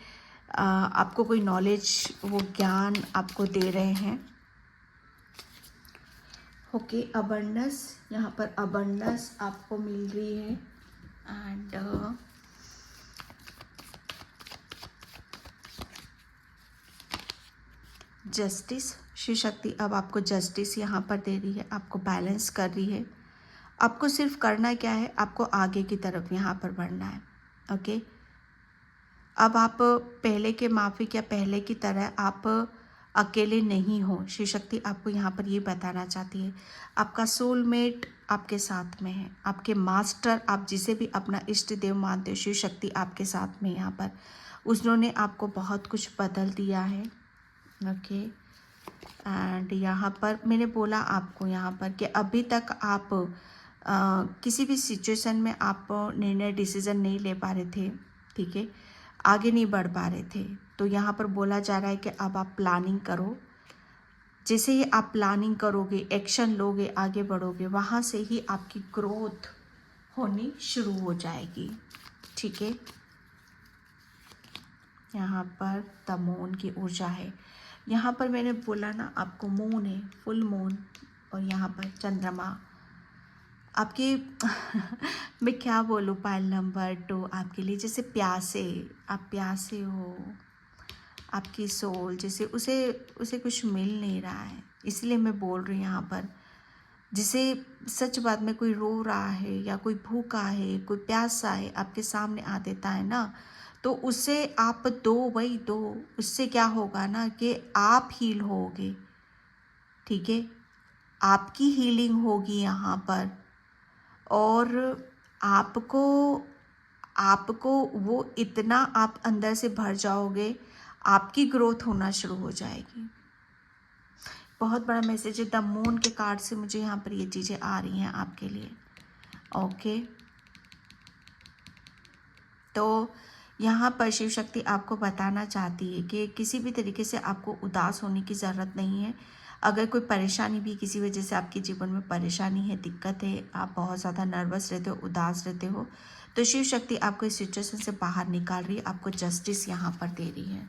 आपको कोई नॉलेज, वो ज्ञान आपको दे रहे हैं। ओके, अबंडेंस, यहाँ पर अबंडेंस आपको मिल रही है। एंड जस्टिस, शिव शक्ति अब आपको जस्टिस यहाँ पर दे रही है, आपको बैलेंस कर रही है। आपको सिर्फ करना क्या है, आपको आगे की तरफ यहाँ पर बढ़ना है। ओके, अब आप पहले के माफिक या पहले की तरह आप अकेले नहीं हो। शिव शक्ति आपको यहाँ पर ये बताना चाहती है, आपका सोलमेट आपके साथ में है, आपके मास्टर, आप जिसे भी अपना इष्ट देव मानते हो, शिव शक्ति आपके साथ में यहाँ पर, उन्होंने आपको बहुत कुछ बदल दिया है। ओके, एंड यहाँ पर मैंने बोला आपको यहाँ पर कि अभी तक आप किसी भी सिचुएशन में आप निर्णय, डिसीजन नहीं ले पा रहे थे। ठीक है, आगे नहीं बढ़ पा रहे थे, तो यहाँ पर बोला जा रहा है कि अब आप प्लानिंग करो। जैसे ही आप प्लानिंग करोगे, एक्शन लोगे, आगे बढ़ोगे, वहाँ से ही आपकी ग्रोथ होनी शुरू हो जाएगी। ठीक है, यहाँ पर द मून की ऊर्जा है। यहाँ पर मैंने बोला ना आपको, मून है, फुल मून, और यहाँ पर चंद्रमा आपके मैं क्या बोलूँ, पायल नंबर 2 आपके लिए जैसे प्यासे, आप प्यासे हो, आपकी सोल जैसे उसे उसे कुछ मिल नहीं रहा है, इसलिए मैं बोल रही हूँ यहाँ पर। जिसे सच बात में कोई रो रहा है या कोई भूखा है, कोई प्यासा है, आपके सामने आ देता है ना, तो उसे आप दो, वही दो। उससे क्या होगा ना कि आप हील होगे। ठीक है, आपकी हीलिंग होगी यहाँ पर, और आपको आपको वो इतना आप अंदर से भर जाओगे, आपकी ग्रोथ होना शुरू हो जाएगी। बहुत बड़ा मैसेज है, द मून के कार्ड से मुझे यहाँ पर ये चीज़ें आ रही हैं आपके लिए। ओके, तो यहाँ पर शिव शक्ति आपको बताना चाहती है कि किसी भी तरीके से आपको उदास होने की ज़रूरत नहीं है। अगर कोई परेशानी भी, किसी वजह से आपके जीवन में परेशानी है, दिक्कत है, आप बहुत ज़्यादा नर्वस रहते हो, उदास रहते हो, तो शिव शक्ति आपको इस सिचुएशन से बाहर निकाल रही है, आपको जस्टिस यहाँ पर दे रही है।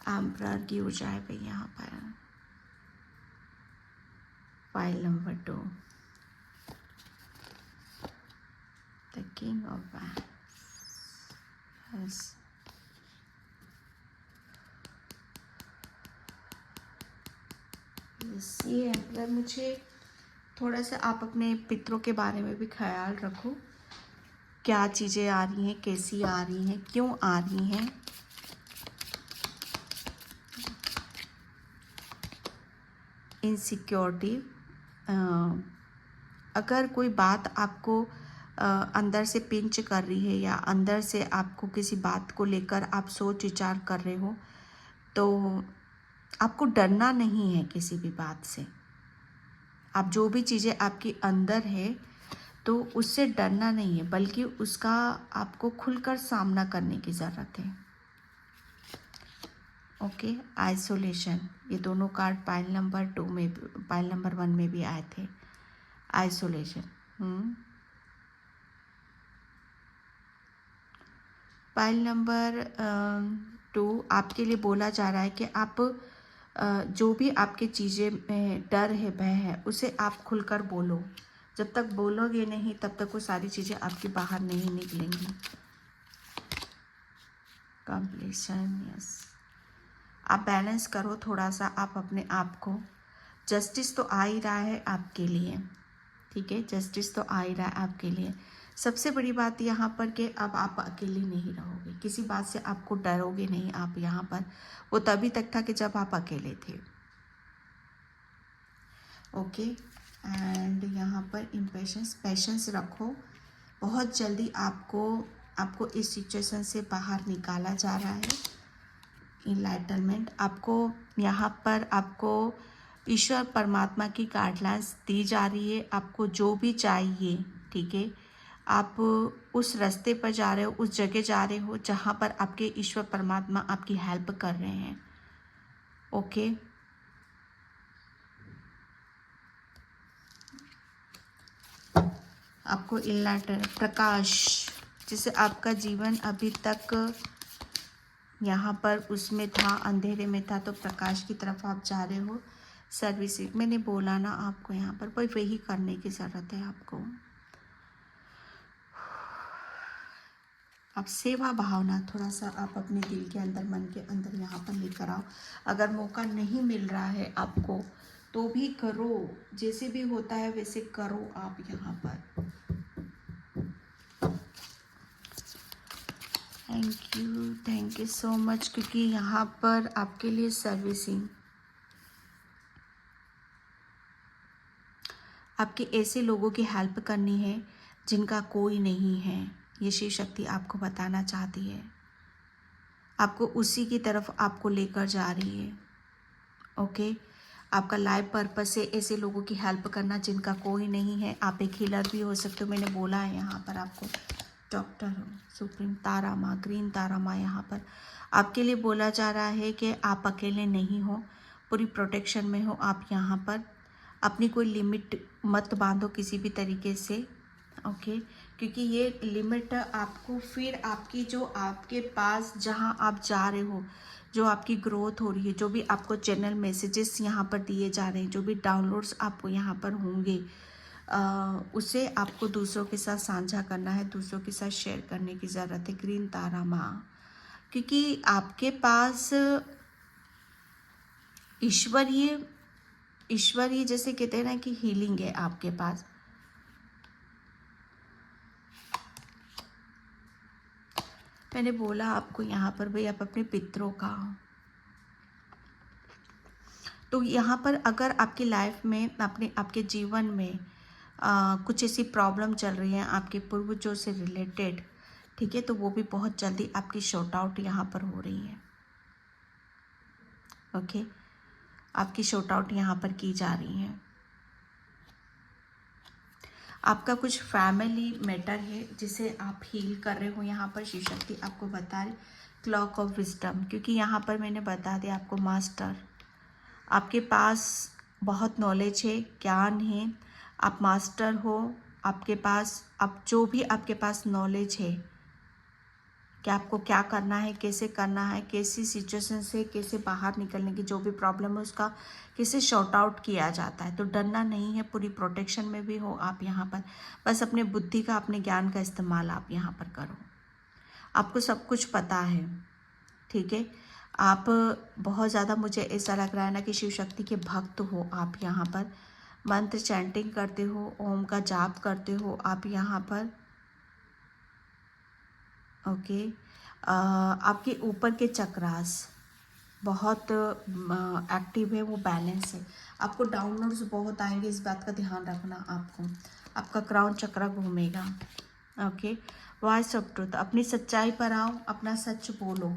एम्परर की ऊर्जा है भाई यहाँ पर। File number 2, the king of wands. ये एम्परर, मुझे थोड़ा सा आप अपने पितरों के बारे में भी ख्याल रखो, क्या चीज़ें आ रही हैं, कैसी आ रही हैं, क्यों आ रही हैं। इनसिक्योरिटी, अगर कोई बात आपको अंदर से पिंच कर रही है, या अंदर से आपको किसी बात को लेकर आप सोच विचार कर रहे हो, तो आपको डरना नहीं है किसी भी बात से। आप जो भी चीज़ें आपके अंदर है, तो उससे डरना नहीं है, बल्कि उसका आपको खुलकर सामना करने की ज़रूरत है। ओके, आइसोलेशन, ये दोनों कार्ड पाइल नंबर 2 में, पाइल नंबर 1 में भी आए थे। आइसोलेशन, पाइल नंबर 2 आपके लिए बोला जा रहा है कि आप जो भी आपके चीज़ें में डर है, भय है, उसे आप खुलकर बोलो। जब तक बोलोगे नहीं, तब तक वो सारी चीज़ें आपकी बाहर नहीं निकलेंगी। Completion, yes. आप बैलेंस करो थोड़ा सा आप अपने आप को। जस्टिस तो आ ही रहा है आपके लिए, ठीक है, जस्टिस तो आ ही रहा है आपके लिए। सबसे बड़ी बात यहाँ पर कि अब आप अकेले नहीं रहोगे, किसी बात से आपको डरोगे नहीं आप यहाँ पर। वो तभी तक था कि जब आप अकेले थे। ओके, एंड यहाँ पर इम्पेशेंस, पेशेंस रखो। बहुत जल्दी आपको इस सिचुएशन से बाहर निकाला जा रहा है। इनलाइटनमेंट आपको यहाँ पर आपको ईश्वर परमात्मा की गाइडलाइंस दी जा रही है। आपको जो भी चाहिए, ठीक है, आप उस रास्ते पर जा रहे हो, उस जगह जा रहे हो जहाँ पर आपके ईश्वर परमात्मा आपकी हेल्प कर रहे हैं। ओके, आपको इनलाइटन प्रकाश, जिसे आपका जीवन अभी तक यहाँ पर उसमें था, अंधेरे में था, तो प्रकाश की तरफ आप जा रहे हो। सर्विसिंग, मैंने बोला ना आपको यहाँ पर वही करने की ज़रूरत है आपको। आप सेवा भावना थोड़ा सा आप अपने दिल के अंदर, मन के अंदर यहाँ पर लेकर आओ। अगर मौका नहीं मिल रहा है आपको तो भी करो, जैसे भी होता है वैसे करो आप यहाँ पर। थैंक यू सो मच, क्योंकि यहाँ पर आपके लिए सर्विसिंग, आपके ऐसे लोगों की हेल्प करनी है जिनका कोई नहीं है। ये शिव शक्ति आपको बताना चाहती है, आपको उसी की तरफ आपको लेकर जा रही है। ओके, आपका लाइफ पर्पस है ऐसे लोगों की हेल्प करना जिनका कोई नहीं है। आप एक हीलर भी हो सकते हो, मैंने बोला है यहाँ पर आपको। डॉक्टर हो, सुप्रीम तारा माँ, ग्रीन तारा माँ, यहाँ पर आपके लिए बोला जा रहा है कि आप अकेले नहीं हो, पूरी प्रोटेक्शन में हो आप यहाँ पर। अपनी कोई लिमिट मत बांधो किसी भी तरीके से, ओके, क्योंकि ये लिमिट आपको फिर आपकी जो आपके पास जहाँ आप जा रहे हो, जो आपकी ग्रोथ हो रही है, जो भी आपको चैनल मैसेजेस यहाँ पर दिए जा रहे हैं, जो भी डाउनलोड्स आपको यहाँ पर होंगे, उसे आपको दूसरों के साथ साझा करना है, दूसरों के साथ शेयर करने की ज़रूरत है। ग्रीन तारा माँ, क्योंकि आपके पास ईश्वरीय जैसे कहते हैं ना कि हीलिंग है आपके पास। मैंने बोला आपको यहाँ पर भाई आप अपने पितरों का, तो यहाँ पर अगर आपकी लाइफ में आपके जीवन में कुछ ऐसी प्रॉब्लम चल रही है आपके पूर्वजों से रिलेटेड, ठीक है, तो वो भी बहुत जल्दी आपकी शॉर्ट आउट यहाँ पर हो रही है। ओके, आपकी शॉर्ट आउट यहाँ पर की जा रही है। आपका कुछ फैमिली मैटर है जिसे आप हील कर रहे हो, यहाँ पर शिव शक्ति आपको बता रही। क्लॉक ऑफ विजडम, क्योंकि यहाँ पर मैंने बता दिया आपको मास्टर, आपके पास बहुत नॉलेज है, ज्ञान है, आप मास्टर हो, आपके पास अब जो भी आपके पास नॉलेज है कि आपको क्या करना है, कैसे करना है, कैसी सिचुएशन से कैसे बाहर निकलने की, जो भी प्रॉब्लम है उसका कैसे शॉर्ट आउट किया जाता है। तो डरना नहीं है, पूरी प्रोटेक्शन में भी हो आप यहाँ पर। बस अपने बुद्धि का, अपने ज्ञान का इस्तेमाल आप यहाँ पर करो। आपको सब कुछ पता है, ठीक है। आप बहुत ज़्यादा, मुझे ऐसा लग रहा है ना कि शिव शक्ति के भक्त हो आप यहाँ पर। मंत्र चैंटिंग करते हो, ओम का जाप करते हो आप यहाँ पर। ओके, आपके ऊपर के चक्रास बहुत एक्टिव है, वो बैलेंस है। आपको डाउनलोड्स बहुत आएंगे, इस बात का ध्यान रखना आपको। आपका क्राउन चक्रा घूमेगा। ओके, वॉइस ऑफ ट्रूथ, अपनी सच्चाई पर आओ, अपना सच बोलो।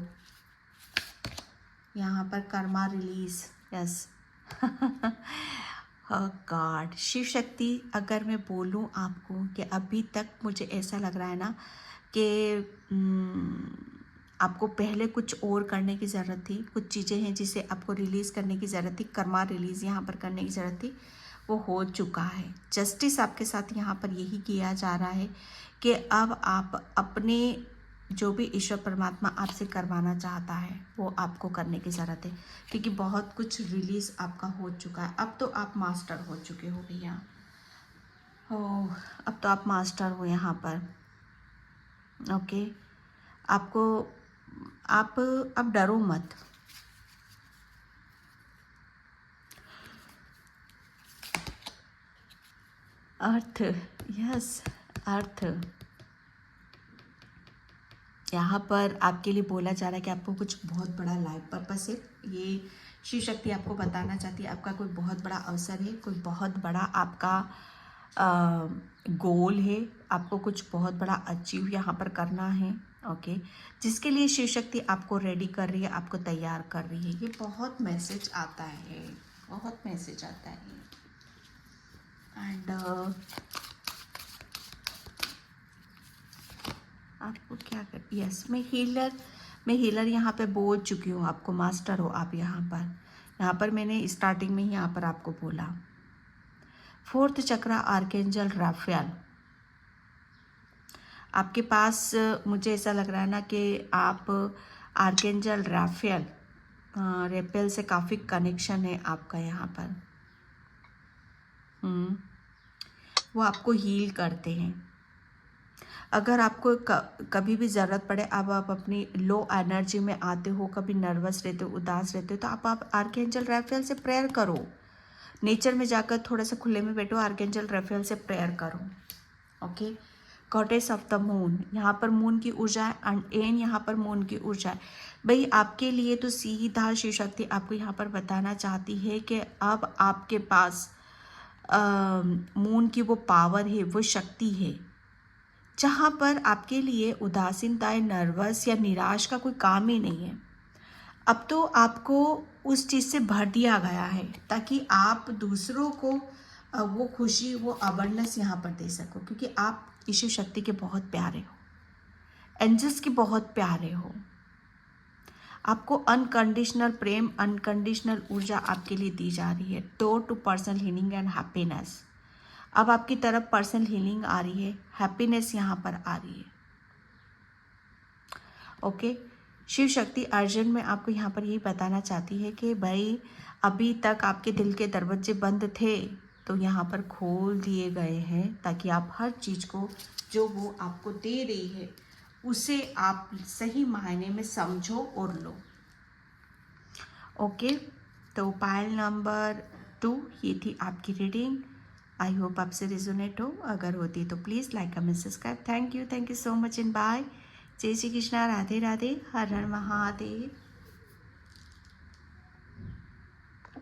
यहाँ पर karma release, yes. God, Shiv Shakti, अगर मैं बोलूँ आपको कि अभी तक मुझे ऐसा लग रहा है ना कि आपको पहले कुछ और करने की ज़रूरत थी, कुछ चीज़ें हैं जिसे आपको रिलीज़ करने की ज़रूरत थी, कर्मा रिलीज़ यहाँ पर करने की ज़रूरत थी, वो हो चुका है। जस्टिस आपके साथ यहाँ पर यही किया जा रहा है कि अब आप अपने जो भी ईश्वर परमात्मा आपसे करवाना चाहता है वो आपको करने की ज़रूरत है, क्योंकि बहुत कुछ रिलीज़ आपका हो चुका है। अब तो आप मास्टर हो चुके हो भैया, हो, अब तो आप मास्टर हो यहाँ पर। ओके, आपको आप डरो मत। अर्थ, यस, अर्थ। यहाँ पर आपके लिए बोला जा रहा है कि आपको कुछ बहुत बड़ा लाइफ पर्पस है। ये शिव शक्ति आपको बताना चाहती है, आपका कोई बहुत बड़ा अवसर है, कोई बहुत बड़ा आपका गोल है, आपको कुछ बहुत बड़ा अचीव यहाँ पर करना है। ओके, जिसके लिए शिव शक्ति आपको रेडी कर रही है, आपको तैयार कर रही है। ये बहुत मैसेज आता है, बहुत मैसेज आता है। एंड आपको क्या कर, यस, मैं हीलर यहाँ पे बोल चुकी हूँ आपको, मास्टर हो आप यहाँ पर मैंने स्टार्टिंग में ही यहाँ पर आपको बोला। फोर्थ चक्र आर्केंजल राफेल आपके पास, मुझे ऐसा लग रहा है ना कि आप आर्केंजल रेपेल से काफ़ी कनेक्शन है आपका यहाँ पर। वो आपको हील करते हैं। अगर आपको कभी भी ज़रूरत पड़े, अब आप अपनी लो एनर्जी में आते हो, कभी नर्वस रहते हो, उदास रहते हो, तो आप आर्केंजल राफेल से प्रेयर करो। नेचर में जाकर थोड़ा सा खुले में बैठो, आर्केंजल राफेल से प्रेयर करो। Okay, goddess of the moon, यहाँ पर मून की ऊर्जा है, एंड यहाँ पर मून की ऊर्जा है। भाई आपके लिए तो सीधा शिव शक्ति आपको यहाँ पर बताना चाहती है कि अब आपके पास मून की वो पावर है, वो शक्ति है, जहाँ पर आपके लिए उदासीनता, नर्वस या निराश का कोई काम ही नहीं है। अब तो आपको उस चीज़ से भर दिया गया है ताकि आप दूसरों को वो खुशी, वो अवेयरनेस यहाँ पर दे सको, क्योंकि आप ईश्वर शक्ति के बहुत प्यारे हो, एंजल्स के बहुत प्यारे हो। आपको अनकंडीशनल प्रेम, अनकंडीशनल ऊर्जा आपके लिए दी जा रही है। Door to personal healing and happiness. अब आपकी तरफ पर्सनल हीलिंग आ रही है, हैप्पीनेस यहाँ पर आ रही है। ओके, शिव शक्ति अर्जेंट में आपको यहाँ पर यही बताना चाहती है कि भाई अभी तक आपके दिल के दरवाजे बंद थे, तो यहाँ पर खोल दिए गए हैं ताकि आप हर चीज़ को, जो वो आपको दे रही है, उसे आप सही मायने में समझो और लो। ओके, तो पायल नंबर 2 ये थी आपकी रीडिंग। आई होप आपसे रिजोनेट हो। अगर होती तो please like, comment, subscribe. Thank you so much and bye. जय श्री कृष्णा, राधे राधे, हर हर महादेव।